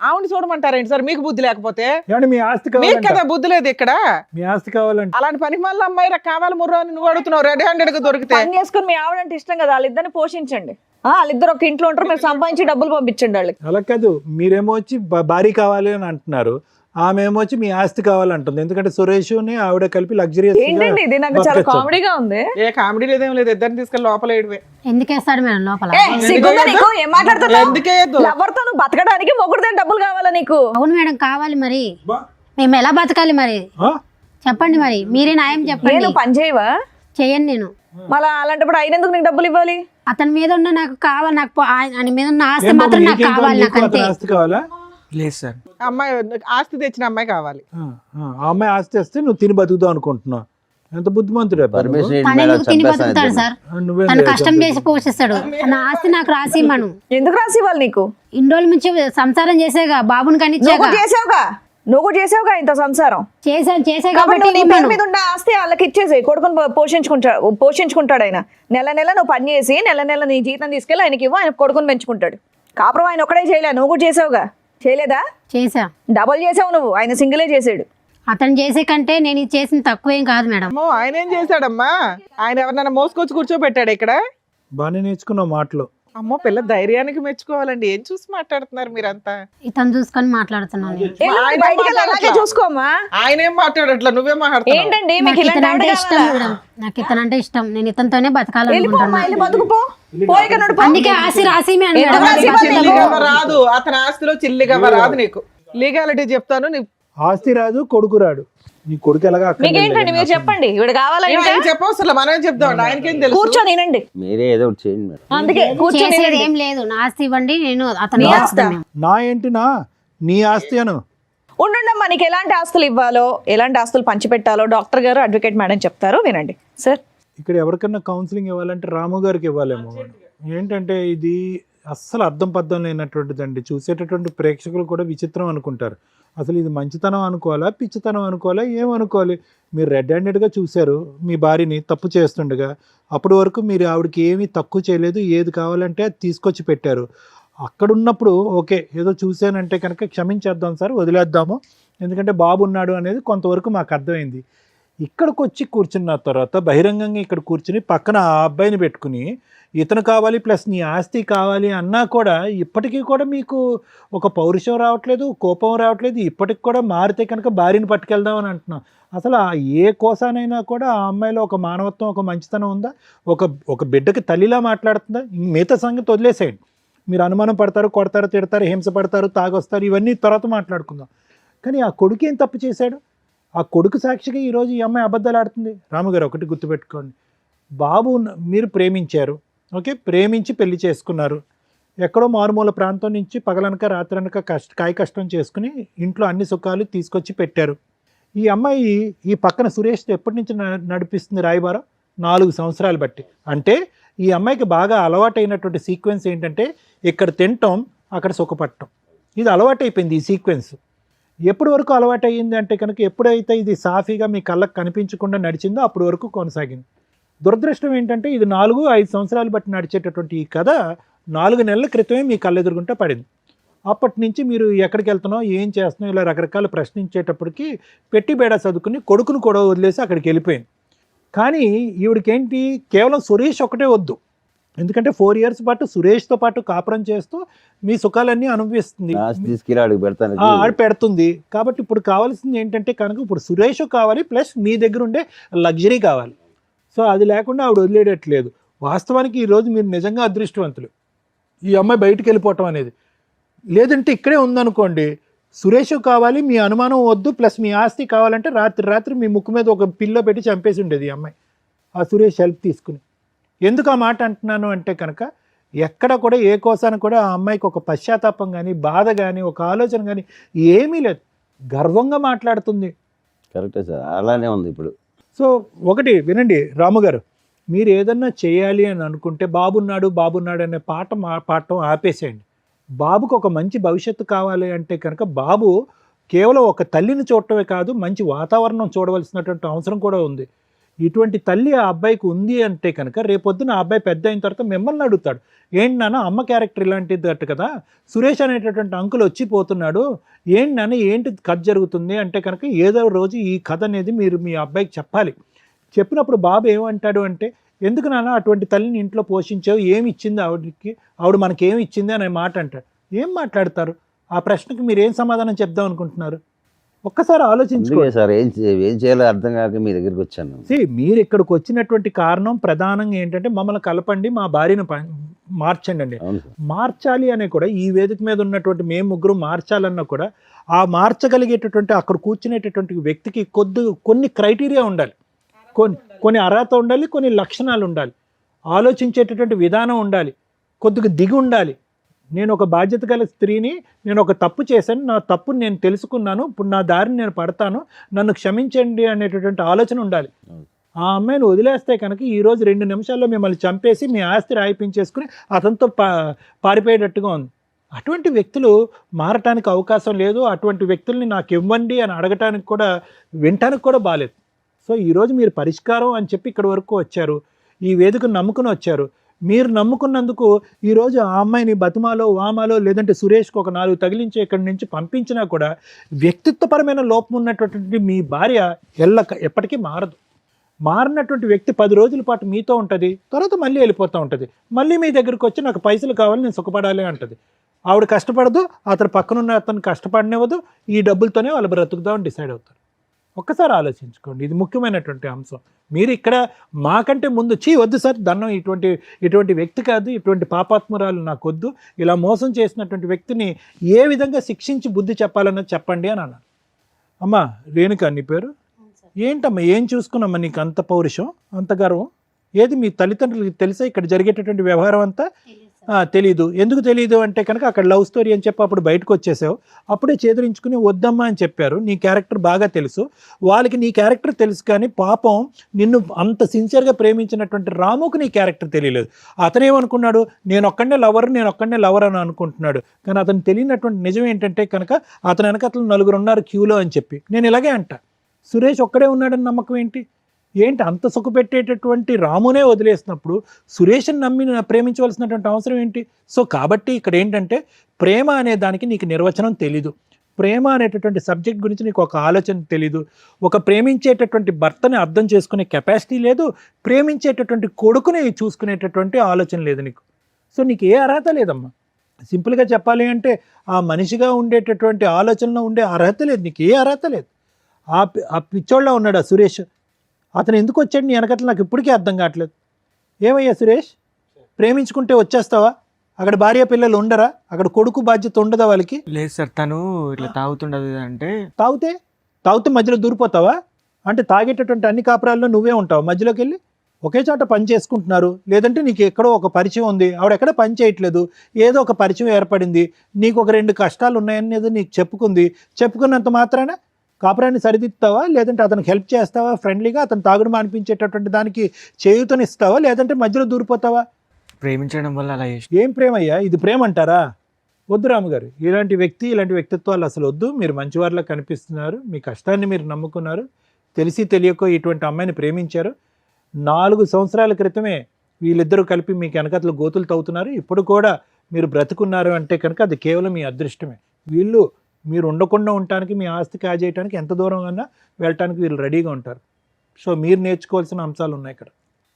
ఆవిడ చూడమంటారేంటి సార్? మీకు బుద్ధి లేకపోతే? ఏమంటే మీ ఆస్తి మీకు కావాలంట? కదా బుద్ధి లేదు ఇక్కడ. మీ ఆస్తి కావాలంటే అలాంటి పనికి మళ్ళీ అమ్మాయి కావాలి ముర్రో అని నువ్వు అడుగుతున్నావు రెడ్ హ్యాండెడ్ గా దొరికితే. పని చేసుకుని మీ ఆవిడంటే ఇష్టం కదా, వాళ్ళిద్దరిని పోషించండి. వాళ్ళిద్దరు ఒక ఇంట్లో ఉంటారు, మీరు సంపాదించి డబ్బులు పంపించండి వాళ్ళకి. అలా కాదు, మీరేమో వచ్చి భారీ కావాలి అని అంటున్నారు, ఆమె ఏమో వచ్చి మీ ఆస్తి కావాలంటుంది. ఎందుకంటే సురేష్ని ఆవిడ కలిపి లగ్జరియస్ ఏంటండి ఇది? నాకు చాలా కామెడీగా ఉంది. ఏ కామెడీ లేదేం లేదు, ఇద్దరిని తీసుకెళ్ళి లోపల ఏడివే. ఎందుకేస్తాడు మేడం లోపల? సిగ్గుందా నీకు? ఏం మాట్లాడుతున్నావు? ఎందుకే లవర్తో నువ్వు బతకడానికి మొగుడుదే డబ్బులు కావాలా నీకు? అవును మేడం కావాలి. మరి మేము ఎలా బతకాలి మరి చెప్పండి. మరి మీరే న్యాయం చెప్పండి. నేను పని చేయవా? చేయను నేను. మళ్ళీ అలాంటప్పుడు ఆయన ఎందుకు నీకు డబ్బులు ఇవ్వాలి? అతని మీద ఉన్న నాకు కావాలి, నాకు ఆయన మీద ఉన్న ఆస్తి మాత్రం నాకు కావాలి, నాకు అంతే. ఆస్తి కావాలా? లేదు సార్. అమ్మాయి ఆస్తి తెచ్చిన అమ్మాయి కావాలి. ఆ అమ్మాయి ఆస్తి వస్తే నువ్వు తిని బతుకుతావు అనుకుంటున్నావు. ఎంత బుద్ధిమంతుడే పర్మిషన్ తను మేడం ఎందుకు తిని బతుకుతాడు చంపేస్తాను సార్? నువ్వే తను కష్టం చేసి పోషిస్తాడు. నా ఆస్తి నాకు రాసి ఇమ్మను. ఎందుకు రాసి ఇవ్వాలి నీకు? ఇన్ని రోజుల నుంచి సంసారం చేసేగా, బాబుని నువ్వు కనిచ్చాగా, కూడా చేసావుగా ఇంత సంసారం. చేసే కాబట్టి కాబట్టి నువ్వు నీ పేరు ఇమ్మను. మీద ఉన్న ఆస్తి వాళ్ళకి ఇచ్చేసి కొడుకుని పోషించుకుంటాడు ఆయన. నెల నెల నువ్వు పని చేసి నెల నెల నీ జీతం తీసుకెళ్ళి ఆయనకి ఇవ్వు, ఆయన కొడుకుని పెంచుకుంటాడు. కాపురం ఆయన ఒకడే చేయలే, నువ్వు కూడా చేసావుగా. చేయలేదా? చేసా. డబల్ చేసావు నువ్వు, ఆయన సింగిలే చేసాడు. అతను చేసే కంటే నేను ఇది చేసిన తక్కువేం కాదు మేడం. అమ్మో, ఆయన ఏం చేశాడమ్మా? ఆయన ఎవరినైనా మోసుకొచ్చి కూర్చోబెట్టాడు ఇక్కడ? బాగానే నేర్చుకున్నావు మాటలు. అమ్మో, పిల్ల ధైర్యానికి మెచ్చుకోవాలండి. ఏం చూసి మాట్లాడుతున్నారు మీరంతా? ఇతను చూసుకొని మాట్లాడుతున్నాను నేను. ఆయన బయటికి వెళ్ళి అలాగే మాట్లాడట్లా. చూసుకోమ్మా. ఆయన ఏం మాట్లాడట్లా, నువ్వే మాట్లాడుతున్నావు. ఏంటండి మీకు నాకు ఇలాంటి ఇతనంటే ఆవిడ ఇష్టం కావాలా? మేడం. నాకు ఇతనంటే ఇష్టం. నేను ఇతనితోనే వెళ్ళిపోమ్మా, బతకాలనుకుంటున్నాను. వెళ్ళి బతుకుపో. పోయిక నడుపు. అందుకే ఆస్తి రాసి మేడం. ఎందుకు రాసి ఇవ్వాలి? చిల్లిగవ్వ రాదు, అతని ఆస్తిలో చిల్లిగవ్వ రాదు నీకు. లీగాలిటీ చెప్తాను. ఆస్తి రాదు, కొడుకు రాడు. నీ కొడుకు ఎలాగా అక్కడ మీకేంటండి మీరు చెప్పండి, ఇవిడ కావాలా ఇంకా? చెప్పవసరం, మనం చెప్తాం. ఆయనకేం తెలుసు? కూర్చొని వినండి. మీరే ఏదో ఒకటి చేయండి మేడం. అందుకే కూర్చొని చేసేది వినండి. ఏం లేదు. నా ఆస్తి ఇవ్వండి, నేను అతను నా ఏంటినా నీ ఆస్తి అను. ఉండుండమ్మా, నీకు ఎలాంటి ఆస్తులు ఇవ్వాలో, ఎలాంటి ఆస్తులు పంచిపెట్టాలో డాక్టర్ గారు, అడ్వకేట్ మేడం చెప్తారు, వినండి సార్. ఇక్కడ ఎవరికన్నా కౌన్సిలింగ్ ఇవ్వాలంటే రాము గారికి ఇవ్వాలేమో. ఏంటంటే ఇది అస్సలు అర్థం పద్ధం లేనటువంటిదండి. చూసేటటువంటి ప్రేక్షకులు కూడా విచిత్రం అనుకుంటారు. అసలు ఇది మంచితనం అనుకోవాలా, పిచ్చితనం అనుకోవాలా, ఏమనుకోవాలి? మీరు రెడ్ హ్యాండెడ్గా చూశారు మీ భార్యని తప్పు చేస్తుండగా. అప్పటి వరకు మీరు ఆవిడకి ఏమీ తక్కువ చేయలేదు, ఏది కావాలంటే అది తీసుకొచ్చి పెట్టారు. అక్కడ ఉన్నప్పుడు ఓకే, ఏదో చూశానంటే కనుక క్షమించేద్దాం సార్, వదిలేద్దాము, ఎందుకంటే బాబు ఉన్నాడు అనేది కొంతవరకు మాకు అర్థమైంది. ఇక్కడికి వచ్చి కూర్చున్న తర్వాత బహిరంగంగా ఇక్కడ కూర్చుని పక్కన ఆ అబ్బాయిని పెట్టుకుని ఇతను కావాలి ప్లస్ నీ ఆస్తి కావాలి అన్నా కూడా ఇప్పటికీ కూడా మీకు ఒక పౌరుషం రావట్లేదు, కోపం రావట్లేదు. ఇప్పటికి కూడా మారితే కనుక భార్యని పట్టుకెళ్దాం అని అంటున్నాం. అసలు ఏ కోసానైనా కూడా ఆ అమ్మాయిలో ఒక మానవత్వం, ఒక మంచితనం ఉందా? ఒక బిడ్డకి తల్లిలా మాట్లాడుతుందా? మిగతా సంగతి వదిలేసేయండి. మీరు అనుమానం పడతారు, కొడతారు, తిడతారు, హింస పడతారు, తాగొస్తారు, ఇవన్నీ తర్వాత మాట్లాడుకుందాం. కానీ ఆ కొడుకు ఏం తప్పు చేశాడు? ఆ కొడుకు సాక్షిగా ఈరోజు ఈ అమ్మాయి అబద్ధాలు ఆడుతుంది. రాముగారు ఒకటి గుర్తుపెట్టుకోండి, బాబు మీరు ప్రేమించారు, ఓకే, ప్రేమించి పెళ్లి చేసుకున్నారు. ఎక్కడో మారుమూల ప్రాంతం నుంచి పగలనక రాత్రనక కాయ కష్టం చేసుకుని ఇంట్లో అన్ని సుఖాలు తీసుకొచ్చి పెట్టారు. ఈ అమ్మాయి ఈ పక్కన సురేష్ ఎప్పటి నుంచి నడిపిస్తుంది రాయబారం? 4 సంవత్సరాలు బట్టి. అంటే ఈ అమ్మాయికి బాగా అలవాటైనటువంటి సీక్వెన్స్ ఏంటంటే ఇక్కడ తినటం, అక్కడ సుఖపడటం. ఇది అలవాటైపోయింది ఈ సీక్వెన్స్. ఎప్పటి వరకు అలవాటు అయ్యింది అంటే కనుక ఎప్పుడైతే ఇది సాఫీగా మీ కళ్ళకు కనిపించకుండా నడిచిందో అప్పటి వరకు కొనసాగింది. దురదృష్టం ఏంటంటే ఇది 4-5 సంవత్సరాలు బట్టి నడిచేటటువంటి ఈ కథ 4 నెలల క్రితమే మీ కళ్ళెదురుగుంటే పడింది. అప్పటి నుంచి మీరు ఎక్కడికి వెళ్తున్నావు, ఏం చేస్తున్నావు, ఇలా రకరకాల ప్రశ్నించేటప్పటికి పెట్టి బేడా చదువుకుని కొడుకును కూడా వదిలేసి అక్కడికి వెళ్ళిపోయింది. కానీ ఈవిడికేంటి, కేవలం సురేష్ ఒకటే వద్దు. ఎందుకంటే 4 years పాటు సురేష్తో పాటు కాపురం చేస్తూ మీ సుఖాలన్నీ అనుభవిస్తుంది, తీసుకెళ్ళి అడుగు పెడతాను ఆడు పెడుతుంది. కాబట్టి ఇప్పుడు కావాల్సింది ఏంటంటే కనుక ఇప్పుడు సురేష్ కావాలి ప్లస్ మీ దగ్గర ఉండే లగ్జరీ కావాలి. సో అది లేకుండా ఆవిడ వదిలేయట్లేదు. వాస్తవానికి ఈరోజు మీరు నిజంగా అదృష్టవంతులు, ఈ అమ్మాయి బయటికి వెళ్ళిపోవటం అనేది. లేదంటే ఇక్కడే ఉందనుకోండి, సురేష్ కావాలి, మీ అనుమానం వద్దు, ప్లస్ మీ ఆస్తి కావాలంటే రాత్రి మీ ముక్కు మీద ఒక పిల్లో పెట్టి చంపేసి ఉండేది ఈ అమ్మాయి, ఆ సురేష్ హెల్ప్ తీసుకుని. ఎందుకు ఆ మాట అంటున్నాను అంటే కనుక ఎక్కడ కూడా ఏ కోసాన కూడా ఆ అమ్మాయికి ఒక పశ్చాత్తాపం కానీ, బాధ కానీ, ఒక ఆలోచన కానీ ఏమీ లేదు. గర్వంగా మాట్లాడుతుంది. కరెక్టే సార్, అలానే ఉంది ఇప్పుడు. సో ఒకటి వినండి రాము గారు, మీరు ఏదన్నా చేయాలి అని అనుకుంటే బాబున్నాడు అనే పాఠం ఆపేసేయండి. బాబుకు ఒక మంచి భవిష్యత్తు కావాలి అంటే కనుక బాబు కేవలం ఒక తల్లిని చూడటమే కాదు, మంచి వాతావరణం చూడవలసినటువంటి అవసరం కూడా ఉంది. ఇటువంటి తల్లి ఆ అబ్బాయికి ఉంది అంటే కనుక రేపొద్దున ఆ అబ్బాయి పెద్ద అయిన తర్వాత మిమ్మల్ని అడుగుతాడు, ఏంటి నాన్న అమ్మ క్యారెక్టర్ ఇలాంటిది అట్టు కదా, సురేష్ అనేటటువంటి అంకుల్ వచ్చిపోతున్నాడు, ఏంటి నాన్న ఏంటి కథ జరుగుతుంది అంటే కనుక ఏదో రోజు ఈ కథ అనేది మీరు మీ అబ్బాయికి చెప్పాలి. చెప్పినప్పుడు బాబు ఏమంటాడు అంటే, ఎందుకు నాన్న అటువంటి తల్లిని ఇంట్లో పోషించావు, ఏమి ఇచ్చింది ఆవిడకి, ఆవిడ మనకేమి ఇచ్చింది అనే మాట అంటాడు. ఏం మాట్లాడతారు? ఆ ప్రశ్నకి మీరు ఏం సమాధానం చెప్దాం అనుకుంటున్నారు? ఒక్కసారి ఆలోచించుకోండి సార్. ఏం చేయాలో అర్థం కాక మీ దగ్గరికి వచ్చాను. మీరు ఇక్కడికి వచ్చినటువంటి కారణం ప్రధానంగా ఏంటంటే మమ్మల్ని కలపండి, మా భార్యను మార్చండి అండి. మార్చాలి అనే కూడా ఈ వేదిక మీద ఉన్నటువంటి మేము ముగ్గురు మార్చాలన్నా కూడా ఆ మార్చగలిగేటటువంటి అక్కడ కూర్చునేటటువంటి వ్యక్తికి కొన్ని క్రైటీరియా ఉండాలి, కొన్ని అర్హత ఉండాలి, కొన్ని లక్షణాలు ఉండాలి, ఆలోచించేటటువంటి విధానం ఉండాలి, కొద్దిగా దిగి ఉండాలి. నేను ఒక బాధ్యత గల స్త్రీని, నేను ఒక తప్పు చేశాను, నా తప్పుని నేను తెలుసుకున్నాను, ఇప్పుడు నా దారిని నేను పడతాను, నన్ను క్షమించండి అనేటటువంటి ఆలోచన ఉండాలి. ఆ అమ్మాయిని వదిలేస్తే కనుక ఈరోజు 2 నిమిషాల్లో మిమ్మల్ని చంపేసి మీ ఆస్తి రాయిపించేసుకుని అతనితో పారిపోయేటట్టుగా ఉంది. అటువంటి వ్యక్తులు మారటానికి అవకాశం లేదు. అటువంటి వ్యక్తుల్ని నాకు ఇవ్వండి అని అడగటానికి కూడా వినటానికి కూడా బాలేదు. సో ఈరోజు మీరు పరిష్కారం అని చెప్పి ఇక్కడి వరకు వచ్చారు, ఈ వేదికను నమ్ముకుని వచ్చారు. మీరు నమ్ముకున్నందుకు ఈరోజు ఆ అమ్మాయిని బతుమాలో వామాలో లేదంటే సురేష్కి ఒక 4 తగిలించి ఇక్కడి నుంచి పంపించినా కూడా వ్యక్తిత్వపరమైన లోపం ఉన్నటువంటి మీ భార్య ఎప్పటికీ మారదు. మారినటువంటి వ్యక్తి 10 రోజుల పాటు మీతో ఉంటుంది, తర్వాత మళ్ళీ వెళ్ళిపోతూ ఉంటుంది. మళ్ళీ మీ దగ్గరికి వచ్చి నాకు పైసలు కావాలి, నేను సుఖపడాలి అంటుంది. ఆవిడ కష్టపడదు, అతను పక్కనున్న అతను కష్టపడనివ్వదు, ఈ డబ్బులతోనే వాళ్ళు బ్రతుకుదామని డిసైడ్ అవుతారు. ఒక్కసారి ఆలోచించుకోండి, ఇది ముఖ్యమైనటువంటి అంశం. మీరు ఇక్కడ మాకంటే ముందు వద్దు సార్ దండం, ఇటువంటి వ్యక్తి కాదు, ఇటువంటి పాపాత్మురాలు నాకు వద్దు, ఇలా మోసం చేసినటువంటి వ్యక్తిని ఏ విధంగా శిక్షించి బుద్ధి చెప్పాలన్నది చెప్పండి అని అన్నారు. అమ్మా రేణుక నీ పేరు ఏంటమ్మా, ఏం చూసుకున్నామ్మా నీకు అంత పౌరుషం, అంత గర్వం? ఏది మీ తల్లిదండ్రులకి తెలుసా ఇక్కడ జరిగేటటువంటి వ్యవహారం అంతా? తెలీదు. ఎందుకు తెలీదు అంటే కనుక అక్కడ లవ్ స్టోరీ అని చెప్పి అప్పుడు బయటకు వచ్చేసావు, అప్పుడే చేదరించుకుని వద్దమ్మా అని చెప్పారు. నీ క్యారెక్టర్ బాగా తెలుసు, వాళ్ళకి నీ క్యారెక్టర్ తెలుసు, కానీ పాపం నిన్ను అంత సిన్సియర్గా ప్రేమించినటువంటి రాముకు నీ క్యారెక్టర్ తెలియలేదు. అతను ఏమనుకున్నాడు, నేను ఒక్కడే లవర్ అని అనుకుంటున్నాడు. కానీ అతను తెలియనటువంటి నిజం ఏంటంటే కనుక అతను వెనకతలు 4 ఉన్నారు క్యూలో అని చెప్పి. నేను ఇలాగే అంట, సురేష్ ఒక్కడే ఉన్నాడని నమ్మకం ఏంటి అంత సుఖపెట్టేటటువంటి రామునే వదిలేసినప్పుడు సురేష్ని నమ్మి ప్రేమించవలసినటువంటి అవసరం ఏంటి? సో కాబట్టి ఇక్కడ ఏంటంటే ప్రేమ అనే దానికి నీకు నిర్వచనం తెలీదు, ప్రేమ అనేటటువంటి సబ్జెక్ట్ గురించి నీకు ఒక ఆలోచన తెలీదు, ఒక ప్రేమించేటటువంటి భర్తని అర్థం చేసుకునే కెపాసిటీ లేదు, ప్రేమించేటటువంటి కొడుకుని చూసుకునేటటువంటి ఆలోచన లేదు నీకు. సో నీకు ఏ అర్హత లేదమ్మా. సింపుల్గా చెప్పాలి అంటే ఆ మనిషిగా ఉండేటటువంటి ఆలోచనలో ఉండే అర్హత లేదు, నీకు ఏ అర్హత లేదు. ఆ పిచ్చోళ్ళ ఉన్నాడు ఆ సురేష్, అతను ఎందుకు వచ్చాడు నీ వెనకట్ల నాకు ఇప్పటికీ అర్థం కావట్లేదు. ఏమయ్యా సురేష్, ప్రేమించుకుంటే వచ్చేస్తావా? అక్కడ భార్య పిల్లలు ఉండరా? అక్కడ కొడుకు బాధ్యత ఉండదా వాళ్ళకి? లేదు సార్, తను ఇట్లా తాగుతుండదు అంటే. తాగితే మధ్యలో దూరిపోతావా? అంటే తాగేటటువంటి అన్ని కాపురాల్లో నువ్వే ఉంటావు, మధ్యలోకి వెళ్ళి ఒకే చోట పని చేసుకుంటున్నారు. లేదంటే నీకు ఎక్కడో ఒక పరిచయం ఉంది, ఆవిడ ఎక్కడ పని చేయట్లేదు, ఏదో ఒక పరిచయం ఏర్పడింది, నీకు ఒక 2 కష్టాలు ఉన్నాయనేది నీకు చెప్పుకున్నంత మాత్రాన కాపురాన్ని సరిదిద్దుతావా? లేదంటే అతనికి హెల్ప్ చేస్తావా? ఫ్రెండ్లీగా అతను తాగుడు మానిపించేటటువంటి దానికి చేయూతనిస్తావా? లేదంటే మధ్యలో దూరిపోతావా? ప్రేమించడం వల్ల అలా చేసి. ఏం ప్రేమ అయ్యా, ఇది ప్రేమ అంటారా? వద్దు రాముగారు, ఇలాంటి వ్యక్తిత్వాలు అసలు వద్దు. మీరు మంచివారిలా కనిపిస్తున్నారు, మీ కష్టాన్ని మీరు నమ్ముకున్నారు, తెలిసి తెలియకో ఇటువంటి అమ్మాయిని ప్రేమించారు. 4 సంవత్సరాల క్రితమే వీళ్ళిద్దరూ కలిపి మీకు వెనకతలు గోతులు తవ్వుతున్నారు. ఇప్పుడు కూడా మీరు బ్రతుకున్నారు అంటే కనుక అది కేవలం మీ అదృష్టమే. మీరు ఉండకుండా ఉండటానికి, మీ ఆస్తి కాజేయడానికి ఎంత దూరం అన్నా వెళ్ళటానికి వీళ్ళు రెడీగా ఉంటారు. సో మీరు నేర్చుకోవాల్సిన అంశాలు ఉన్నాయి ఇక్కడ.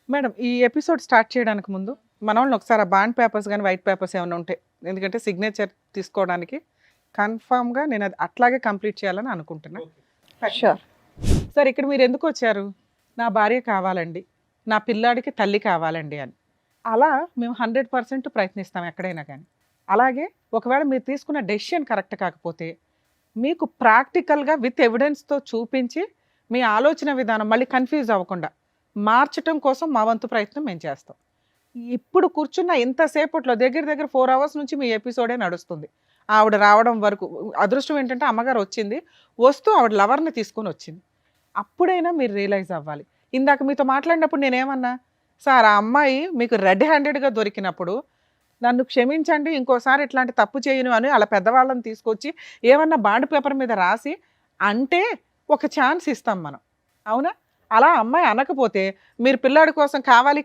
మేడం, ఈ ఎపిసోడ్ స్టార్ట్ చేయడానికి ముందు మన వాళ్ళని ఒకసారి ఆ బాండ్ పేపర్స్ కానీ వైట్ పేపర్స్ ఏమైనా ఉంటాయి, ఎందుకంటే సిగ్నేచర్ తీసుకోవడానికి కన్ఫామ్గా నేను అది అట్లాగే కంప్లీట్ చేయాలని అనుకుంటున్నా. షూర్. సార్, ఇక్కడ మీరు ఎందుకు వచ్చారు? నా భార్య కావాలండి, నా పిల్లాడికి తల్లి కావాలండి అని. అలా మేము 100% ప్రయత్నిస్తాం ఎక్కడైనా కానీ. అలాగే ఒకవేళ మీరు తీసుకున్న డెసిషన్ కరెక్ట్ కాకపోతే మీకు ప్రాక్టికల్గా విత్ ఎవిడెన్స్తో చూపించి మీ ఆలోచన విధానం మళ్ళీ కన్ఫ్యూజ్ అవ్వకుండా మార్చటం కోసం మా వంతు ప్రయత్నం మేము చేస్తాం. ఇప్పుడు కూర్చున్న ఇంతసేపట్లో దగ్గర 4 hours నుంచి మీ ఎపిసోడే నడుస్తుంది. ఆవిడ రావడం వరకు అదృష్టం ఏంటంటే అమ్మగారు వచ్చింది, వస్తూ ఆవిడ లవర్ని తీసుకొని వచ్చింది. అప్పుడైనా మీరు రియలైజ్ అవ్వాలి. ఇందాక మీతో మాట్లాడినప్పుడు నేనేమన్నా, సార్ ఆ అమ్మాయి మీకు రెడ్ హ్యాండెడ్గా దొరికినప్పుడు నన్ను క్షమించండి, ఇంకోసారి ఇట్లాంటి తప్పు చేయను అని అలా పెద్దవాళ్ళని తీసుకొచ్చి ఏమన్నా బాండ్ పేపర్ మీద రాసి అంటే ఒక ఛాన్స్ ఇస్తాం మనం, అవునా? అలా అమ్మాయి అనకపోతే మీరు పిల్లాడి కోసం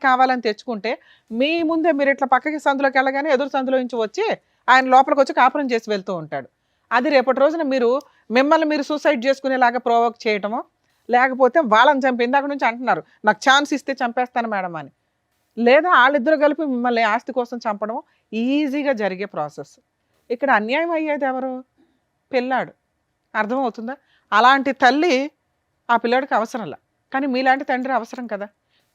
కావాలని తెచ్చుకుంటే మీ ముందే మీరు ఇట్లా పక్కకి సందులోకి వెళ్ళగానే ఎదురు సందులో నుంచి వచ్చి ఆయన లోపలికి వచ్చి కాపురం చేసి వెళ్తూ ఉంటాడు. అది రేపటి రోజున మిమ్మల్ని మీరు సూసైడ్ చేసుకునేలాగా ప్రొవోక్ చేయటమో, లేకపోతే వాళ్ళని చంపి ఇందాక నుంచి అంటున్నారు నాకు ఛాన్స్ ఇస్తే చంపేస్తాను మేడం అని, లేదా వాళ్ళిద్దరు కలిపి మిమ్మల్ని ఆస్తి కోసం చంపడం ఈజీగా జరిగే ప్రాసెస్. ఇక్కడ అన్యాయం అయ్యేది ఎవరు? పిల్లాడు. అర్థమవుతుందా? అలాంటి తల్లి ఆ పిల్లాడికి అవసరంలా, కానీ మీలాంటి తండ్రి అవసరం కదా.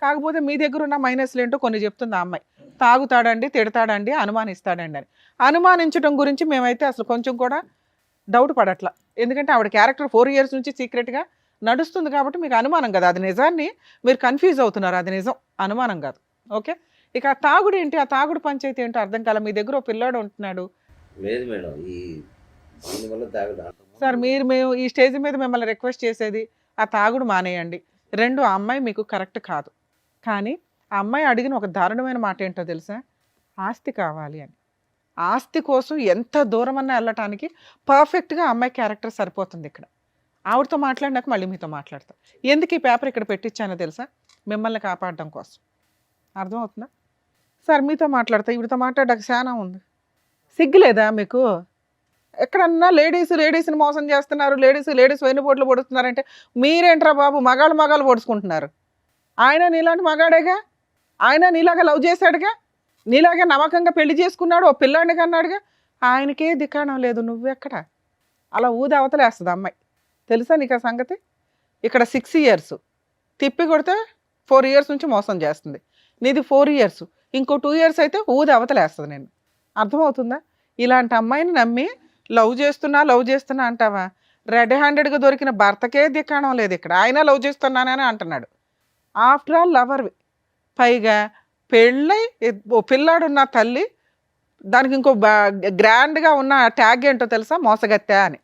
కాకపోతే మీ దగ్గర ఉన్న మైనస్లు ఏంటో కొన్ని చెప్తుంది ఆ అమ్మాయి. తాగుతాడండి, తిడతాడండి, అనుమానిస్తాడండి అని. అనుమానించడం గురించి మేమైతే అసలు కొంచెం కూడా డౌట్ పడట్లా, ఎందుకంటే ఆవిడ క్యారెక్టర్ 4 years నుంచి సీక్రెట్గా నడుస్తుంది కాబట్టి మీకు అనుమానం కదా. అది నిజాన్ని మీరు కన్ఫ్యూజ్ అవుతున్నారు, అది నిజం, అనుమానం కాదు. ఓకే, ఇక ఆ తాగుడు ఏంటి, ఆ తాగుడు పంచాయతీ ఏంటో అర్థం కాల. మీ దగ్గర ఓ పిల్లాడు ఉంటున్నాడు. లేదు మేడం, దీనివల్ల తాగుడు. సార్ మేము ఈ స్టేజ్ మీద మిమ్మల్ని రిక్వెస్ట్ చేసేది ఆ తాగుడు మానేయండి. రెండు, ఆ అమ్మాయి మీకు కరెక్ట్ కాదు. కానీ ఆ అమ్మాయి అడిగిన ఒక దారుణమైన మాట ఏంటో తెలుసా? ఆస్తి కావాలి అని. ఆస్తి కోసం ఎంత దూరమన్నా వెళ్ళటానికి పర్ఫెక్ట్గా అమ్మాయి క్యారెక్టర్ సరిపోతుంది ఇక్కడ. ఆవిడతో మాట్లాడినాక మళ్ళీ మీతో మాట్లాడతా. ఎందుకు ఈ పేపర్ ఇక్కడ పెట్టించానో తెలుసా? మిమ్మల్ని కాపాడడం కోసం. అర్థమవుతుందా? సార్ మీతో మాట్లాడతా, ఈవిడతో మాట్లాడడానికి చాలా ఉంది. సిగ్గులేదా మీకు? ఎక్కడన్నా లేడీస్ని మోసం చేస్తున్నారు, లేడీస్ వెన్నుపోట్లు పొడుస్తున్నారంటే మీరేంట్రా బాబు మగాళ్ళు పొడుచుకుంటున్నారు? ఆయన నీలాంటి మగాడేగా, ఆయన నీలాగా లవ్ చేశాడుగా, నీలాగా నమ్మకంగా పెళ్లి చేసుకున్నాడు, ఓ పిల్లాడిని కన్నాడుగా. ఆయనకే దిక్కాణం లేదు, నువ్వెక్కడ? అలా ఊది అవతలేస్తుంది అమ్మాయి. తెలుసా నీకు ఆ సంగతి? ఇక్కడ 6 years తిప్పి కొడితే 4 years నుంచి మోసం చేస్తుంది. నీది 4 years, ఇంకో 2 years అయితే ఊది అవతలేస్తుంది. నేను అర్థమవుతుందా? ఇలాంటి అమ్మాయిని నమ్మి లవ్ చేస్తున్నా అంటావా? రెడ్ హ్యాండెడ్గా దొరికిన భర్తకే దిక్కాణం లేదు ఇక్కడ. ఆయన లవ్ చేస్తున్నానని అంటున్నాడు. ఆఫ్టర్ ఆల్ లవర్వి. పైగా పెళ్ళై ఓ పిల్లాడున్న తల్లి, దానికి ఇంకో గ్రాండ్గా ఉన్న ట్యాగ్ ఏంటో తెలుసా? మోసగత్తె అని.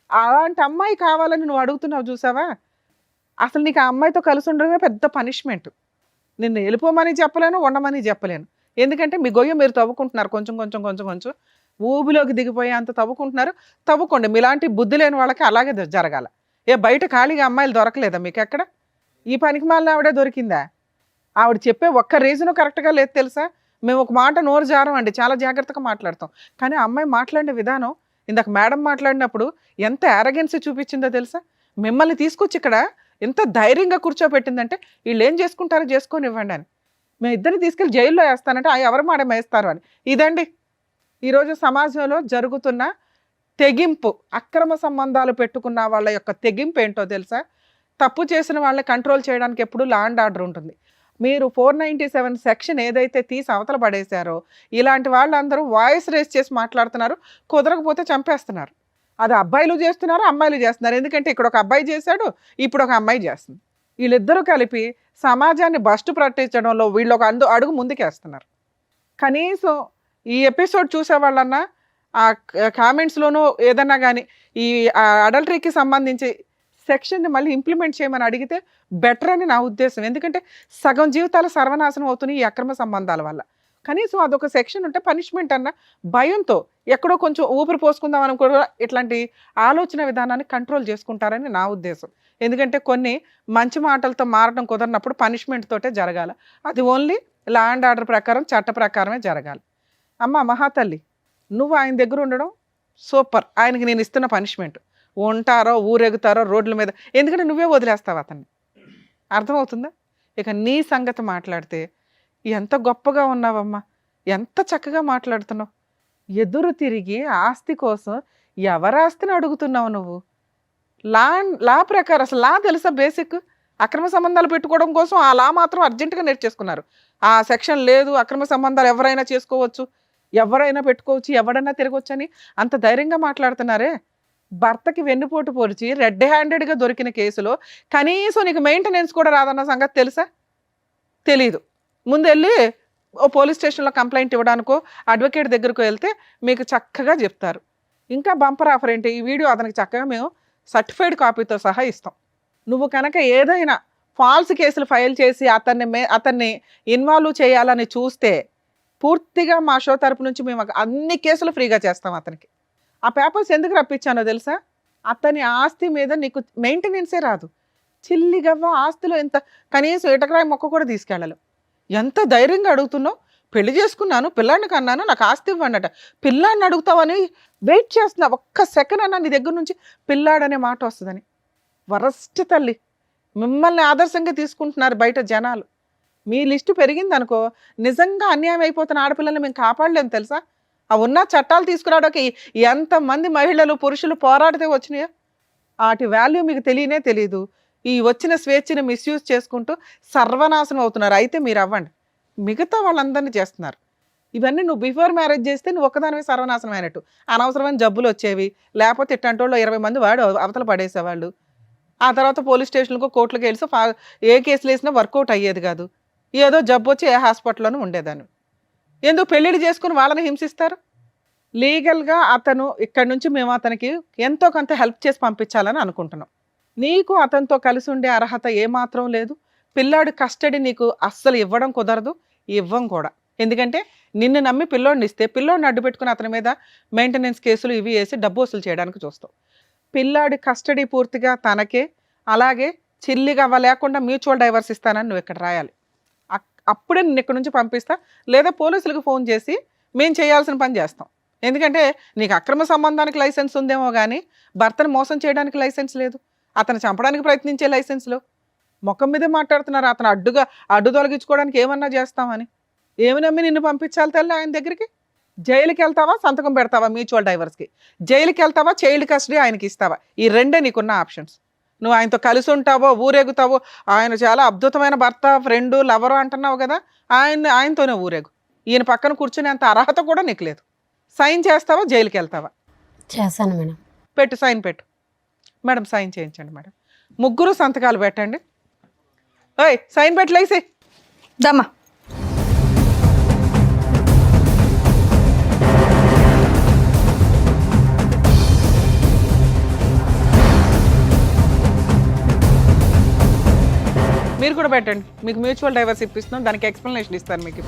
అలాంటి అమ్మాయి కావాలని నువ్వు అడుగుతున్నావు చూసావా? అసలు నీకు ఆ అమ్మాయితో కలిసి ఉండడమే పెద్ద పనిష్మెంట్. నిన్ను వెళ్ళిపోమని చెప్పలేను, ఉండమని చెప్పలేను. ఎందుకంటే మీ గొయ్య మీరు తవ్వుకుంటున్నారు, కొంచెం ఊబిలోకి దిగిపోయి అంత తవ్వుకుంటున్నారు. తవ్వుకోండి. మీలాంటి బుద్ధి లేని వాళ్ళకి అలాగే జరగాల. బయట ఖాళీగా అమ్మాయిలు దొరకలేదా మీకు ఎక్కడ? ఈ పనికి మాలిన ఆవిడే దొరికిందా? ఆవిడ చెప్పే ఒక్క రీజను కరెక్ట్గా లేదు తెలుసా? మేము ఒక మాట నోరు జారం అండి, చాలా జాగ్రత్తగా మాట్లాడతాం. కానీ ఆ అమ్మాయి మాట్లాడిన విధానం, ఇందాక మేడం మాట్లాడినప్పుడు ఎంత యారగెన్సీ చూపించిందో తెలుసా? మిమ్మల్ని తీసుకొచ్చి ఇక్కడ ఎంత ధైర్యంగా కూర్చోబెట్టిందంటే, వీళ్ళు ఏం చేసుకుంటారో చేసుకొని ఇవ్వండి అని. మేము ఇద్దరిని తీసుకెళ్ళి జైల్లో వేస్తానంటే ఎవరు మేడం వేస్తారు అని. ఇదండి ఈరోజు సమాజంలో జరుగుతున్న తెగింపు. అక్రమ సంబంధాలు పెట్టుకున్న వాళ్ళ యొక్క తెగింపు ఏంటో తెలుసా? తప్పు చేసిన వాళ్ళని కంట్రోల్ చేయడానికి ఎప్పుడు లా అండ్ ఆర్డర్ ఉంటుంది. మీరు 497 సెక్షన్ ఏదైతే తీసి అవతల పడేశారో, ఇలాంటి వాళ్ళందరూ వాయిస్ రేస్ చేసి మాట్లాడుతున్నారు. కుదరకపోతే చంపేస్తున్నారు. అది అబ్బాయిలు చేస్తున్నారు, అమ్మాయిలు చేస్తున్నారు. ఎందుకంటే ఇక్కడ ఒక అబ్బాయి చేశాడు, ఇప్పుడు ఒక అమ్మాయి చేస్తుంది. వీళ్ళిద్దరూ కలిపి సమాజాన్ని బస్టు పట్టించడంలో వీళ్ళు ఒక అడుగు ముందుకేస్తున్నారు. కనీసం ఈ ఎపిసోడ్ చూసే వాళ్ళన్నా ఆ కామెంట్స్లోనూ ఏదన్నా కానీ ఈ అడల్టరీకి సంబంధించి సెక్షన్ని మళ్ళీ ఇంప్లిమెంట్ చేయమని అడిగితే బెటర్ అని నా ఉద్దేశం. ఎందుకంటే సగం జీవితాలు సర్వనాశనం అవుతున్నాయి ఈ అక్రమ సంబంధాల వల్ల. కనీసం అదొక సెక్షన్ ఉంటే పనిష్మెంట్ అన్న భయంతో ఎక్కడో కొంచెం ఊపిరి పోసుకుందాం అని కూడా ఇట్లాంటి ఆలోచన విధానాన్ని కంట్రోల్ చేసుకుంటారని నా ఉద్దేశం. ఎందుకంటే కొన్ని మంచి మాటలతో మారడం కుదరినప్పుడు పనిష్మెంట్ తోటే జరగాలి. అది ఓన్లీ లా అండ్ ఆర్డర్ ప్రకారం, చట్ట ప్రకారమే జరగాలి. అమ్మ మహాతల్లి, నువ్వు ఆయన దగ్గర ఉండడం సూపర్. ఆయనకి నేను ఇస్తున్న పనిష్మెంట్. ఉంటారో ఊరెగుతారో రోడ్ల మీద, ఎందుకంటే నువ్వే వదిలేస్తావు అతన్ని. అర్థమవుతుందా? ఇక నీ సంగతి మాట్లాడితే, ఎంత గొప్పగా ఉన్నావమ్మా, ఎంత చక్కగా మాట్లాడుతున్నావు. ఎదురు తిరిగి ఆస్తి కోసం ఎవరి ఆస్తిని అడుగుతున్నావు నువ్వు? లా ప్రకారం అసలు లా తెలుసా? బేసిక్ అక్రమ సంబంధాలు పెట్టుకోవడం కోసం ఆ లా మాత్రం అర్జెంటుగా నేర్చేసుకున్నారు. ఆ సెక్షన్ లేదు, అక్రమ సంబంధాలు ఎవరైనా చేసుకోవచ్చు, ఎవరైనా పెట్టుకోవచ్చు, ఎవరైనా తిరగవచ్చు అని అంత ధైర్యంగా మాట్లాడుతున్నారే. భర్తకి వెన్నుపోటు పొడిచి రెడ్ హ్యాండెడ్గా దొరికిన కేసులో కనీసం నీకు మెయింటెనెన్స్ కూడా రాదన్న సంగతి తెలుసా? తెలీదు. ముందు వెళ్ళి ఓ పోలీస్ స్టేషన్లో కంప్లైంట్ ఇవ్వడానికో అడ్వకేట్ దగ్గరకు వెళ్తే మీకు చక్కగా చెప్తారు. ఇంకా బంపర్ ఆఫర్ ఏంటి, ఈ వీడియో అతనికి చక్కగా మేము సర్టిఫైడ్ కాపీతో సహా ఇస్తాం. నువ్వు కనుక ఏదైనా ఫాల్స్ కేసులు ఫైల్ చేసి అతన్ని ఇన్వాల్వ్ చేయాలని చూస్తే పూర్తిగా మా షో తరపు నుంచి మేము అన్ని కేసులు ఫ్రీగా చేస్తాం అతనికి. ఆ పేపర్స్ ఎందుకు రప్పించానో తెలుసా? అతని ఆస్తి మీద నీకు మెయింటెనెన్సే రాదు. చిల్లిగవ్వ ఆస్తిలో ఎంత కనీసం ఇటకరాయి మొక్క కూడా తీసుకెళ్ళలేవు. ఎంత ధైర్యంగా అడుగుతున్నావు? పెళ్లి చేసుకున్నాను, పిల్లాడిని కన్నాను, నాకు ఆస్తి ఇవ్వండట. పిల్లాడిని అడుగుతావని వెయిట్ చేస్తున్నా. ఒక్క సెకండ్ అన్నా నీ దగ్గర నుంచి పిల్లాడనే మాట వస్తుందని. వరస్ట్ తల్లి, మిమ్మల్ని ఆదర్శంగా తీసుకుంటున్నారు బయట జనాలు. మీ లిస్టు పెరిగింది అనుకో, నిజంగా అన్యాయం అయిపోతున్న ఆడపిల్లల్ని మేము కాపాడలేము తెలుసా? ఆ ఉన్న చట్టాలు తీసుకురావడానికి ఎంతమంది మహిళలు పురుషులు పోరాడితే వచ్చినాయో వాటి వాల్యూ మీకు తెలియనే తెలీదు. ఈ వచ్చిన స్వేచ్ఛని మిస్యూజ్ చేసుకుంటూ సర్వనాశనం అవుతున్నారు. అయితే మీరు అవ్వండి, మిగతా వాళ్ళందరినీ చేస్తున్నారు. ఇవన్నీ నువ్వు బిఫోర్ మ్యారేజ్ చేస్తే నువ్వు ఒక్కదానివే సర్వనాశనం అయినట్టు. అనవసరమైన జబ్బులు వచ్చేవి, లేకపోతే ఇట్లాంటి వాళ్ళు 20 మంది వాడు అవతల పడేసేవాళ్ళు. ఆ తర్వాత పోలీస్ స్టేషన్లకు కోర్టులకు వెళ్ళి ఏ కేసులు వేసినా వర్కౌట్ అయ్యేది కాదు. ఏదో జబ్బు వచ్చి ఏ హాస్పిటల్లోనూ ఉండేదాన్ని. ఎందుకు పెళ్ళిళ్ళు చేసుకుని వాళ్ళని హింసిస్తారు? లీగల్గా అతను ఇక్కడి నుంచి మేము అతనికి ఎంతో కొంత హెల్ప్ చేసి పంపించాలని అనుకుంటున్నాం. నీకు అతనితో కలిసి ఉండే అర్హత ఏమాత్రం లేదు. పిల్లాడి కస్టడీ నీకు అస్సలు ఇవ్వడం కుదరదు, ఇవ్వం కూడా. ఎందుకంటే నిన్ను నమ్మి పిల్లోడిని ఇస్తే పిల్లోడిని అడ్డు పెట్టుకుని అతని మీద మెయింటెనెన్స్ కేసులు ఇవి వేసి డబ్బు వసూలు చేయడానికి చూస్తావు. పిల్లాడి కస్టడీ పూర్తిగా తనకే, అలాగే చిల్లిగా లేకుండా మ్యూచువల్ డైవర్స్ ఇస్తానని నువ్వు ఇక్కడ రాయాలి. అప్పుడే నిన్ను ఇక్కడ నుంచి పంపిస్తా, లేదా పోలీసులకు ఫోన్ చేసి మేము చేయాల్సిన పని చేస్తాం. ఎందుకంటే నీకు అక్రమ సంబంధానికి లైసెన్స్ ఉందేమో కానీ భర్తను మోసం చేయడానికి లైసెన్స్ లేదు, అతను చంపడానికి ప్రయత్నించే లైసెన్స్లో. ముఖం మీదే మాట్లాడుతున్నారు, అతను అడ్డు తొలగించుకోవడానికి ఏమన్నా చేస్తామని. ఏమి నమ్మి నిన్ను పంపించాలి తల్లి ఆయన దగ్గరికి? జైలుకి వెళ్తావా, సంతకం పెడతావా మ్యూచువల్ డైవర్స్కి? జైలుకి వెళ్తావా, చైల్డ్ కస్టడీ ఆయనకి ఇస్తావా? ఈ రెండే నీకున్న ఆప్షన్స్. నువ్వు ఆయనతో కలిసి ఉంటావో, ఊరేగుతావో, ఆయన చాలా అద్భుతమైన భర్త, ఫ్రెండు, లవరు అంటున్నావు కదా, ఆయనతోనే ఊరేగు. ఈయన పక్కన కూర్చునే అంత అర్హత కూడా నీకు లేదు. సైన్ చేస్తావా, జైలుకి వెళ్తావా? చేస్తాను మేడం. పెట్టు, సైన్ పెట్టు మేడం. సైన్ చేయించండి మేడం. ముగ్గురు సంతకాలు పెట్టండి. ఓయ్ సైన్ పెట్టలేసి దమ్మా. మీరు కూడా పెట్టండి. మీకు మ్యూచువల్ డైవర్స్ ఇప్పిస్తున్నాం, దానికి ఎక్స్ప్లెనేషన్ ఇస్తాను మీకు.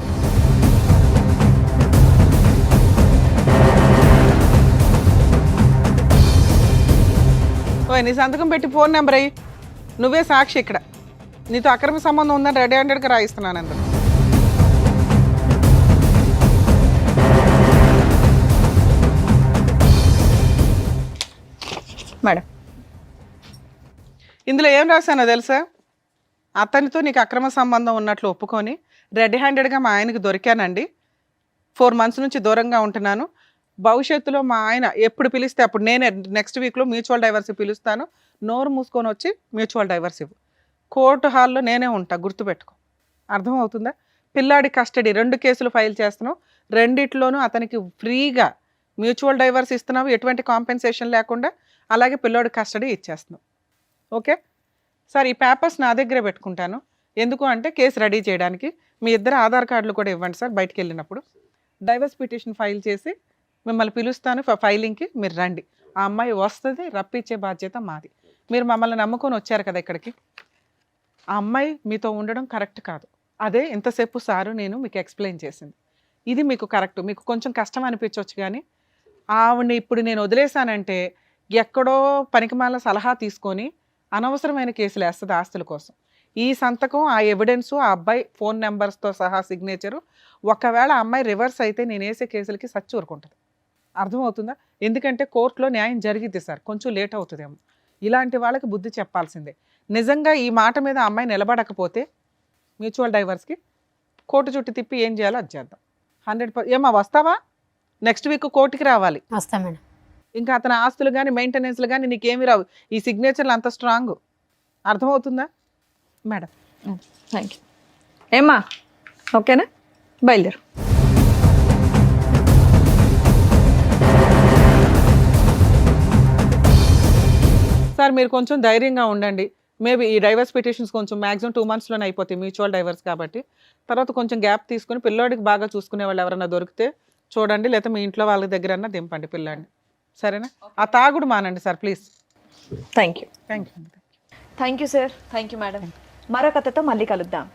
ఓయ్ నీ సంతకం పెట్టి ఫోన్ నెంబర్ అయ్యి, నువ్వే సాక్షి ఇక్కడ. నీతో అక్రమ సంబంధం ఉందని రెడీ హ్యాండెడ్గా రాయిస్తున్నాను అందరూ. మేడం ఇందులో ఏం రాశానో తెలుసా? అతనితో నీకు అక్రమ సంబంధం ఉన్నట్లు ఒప్పుకొని రెడ్ హ్యాండెడ్గా మా ఆయనకి దొరికానండి, 4 months నుంచి దూరంగా ఉంటున్నాను. భవిష్యత్తులో మా ఆయన ఎప్పుడు పిలిస్తే అప్పుడు నేనే నెక్స్ట్ వీక్లో మ్యూచువల్ డైవర్స్ పిలుస్తాను. నోరు మూసుకొని వచ్చి మ్యూచువల్ డైవర్స్ ఇవ్వు. కోర్టు హాల్లో నేనే ఉంటా, గుర్తుపెట్టుకో. అర్థమవుతుందా? పిల్లాడి కస్టడీ 2 కేసులు ఫైల్ చేస్తున్నావు, రెండిట్లోనూ అతనికి ఫ్రీగా మ్యూచువల్ డైవర్స్ ఇస్తున్నావు, ఎటువంటి కాంపెన్సేషన్ లేకుండా. అలాగే పిల్లాడి కస్టడీ ఇచ్చేస్తున్నావు. ఓకే సార్, ఈ పేపర్స్ నా దగ్గరే పెట్టుకుంటాను. ఎందుకు అంటే కేసు రెడీ చేయడానికి. మీ ఇద్దరు ఆధార్ కార్డులు కూడా ఇవ్వండి సార్. బయటికి వెళ్ళినప్పుడు డైవర్స్ పిటిషన్ ఫైల్ చేసి మిమ్మల్ని పిలుస్తాను ఫైలింగ్కి, మీరు రండి. ఆ అమ్మాయి వస్తుంది, రప్పించే బాధ్యత మాది. మీరు మమ్మల్ని నమ్ముకొని వచ్చారు కదా ఇక్కడికి. ఆ అమ్మాయి మీతో ఉండడం కరెక్ట్ కాదు. అదే ఇంతసేపు సారు నేను మీకు ఎక్స్ప్లెయిన్ చేసింది. ఇది మీకు కరెక్ట్. మీకు కొంచెం కష్టం అనిపించవచ్చు, కానీ ఆవిడని ఇప్పుడు నేను వదిలేశానంటే ఎక్కడో పనికిమాల సలహా తీసుకొని అనవసరమైన కేసులు వేస్తుంది ఆస్తుల కోసం. ఈ సంతకం, ఆ ఎవిడెన్సు, ఆ అబ్బాయి ఫోన్ నెంబర్స్తో సహా సిగ్నేచరు, ఒకవేళ ఆ అమ్మాయి రివర్స్ అయితే నేను వేసే కేసులకి సచ్చి ఊరుకుంటుంది. అర్థమవుతుందా? ఎందుకంటే కోర్టులో న్యాయం జరిగిద్ది సార్, కొంచెం లేట్ అవుతుందేమో. ఇలాంటి వాళ్ళకి బుద్ధి చెప్పాల్సిందే. నిజంగా ఈ మాట మీద ఆ అమ్మాయి నిలబడకపోతే మ్యూచువల్ డైవర్స్కి కోర్టు చుట్టూ తిప్పి ఏం చేయాలో అది చేద్దాం. 100%. ఏమా వస్తావా? నెక్స్ట్ వీక్ కోర్టుకి రావాలి. వస్తా మేడం. ఇంకా అతని ఆస్తులు కానీ మెయింటెనెన్స్లు కానీ నీకేమి రావు. ఈ సిగ్నేచర్లు అంత స్ట్రాంగ్. అర్థమవుతుందా మేడం? Thank you. ఏమ్మా ఓకేనా? బయలుదేరు. సార్ మీరు కొంచెం ధైర్యంగా ఉండండి. మేబీ ఈ డైవర్స్ పిటిషన్స్ కొంచెం మ్యాక్సిమం 2 monthsలోనే అయిపోతాయి, మ్యూచువల్ డైవర్స్ కాబట్టి. తర్వాత కొంచెం గ్యాప్ తీసుకుని పిల్లోడికి బాగా చూసుకునే వాళ్ళు ఎవరైనా దొరికితే చూడండి, లేకపోతే మీ ఇంట్లో వాళ్ళ దగ్గర దింపండి పిల్లాడిని. సరేనా? ఆ తాగుడు మానండి sir please. Thank you. Thank you. Thank you sir. Thank you madam. మరో కథతో మళ్ళీ కలుద్దాం.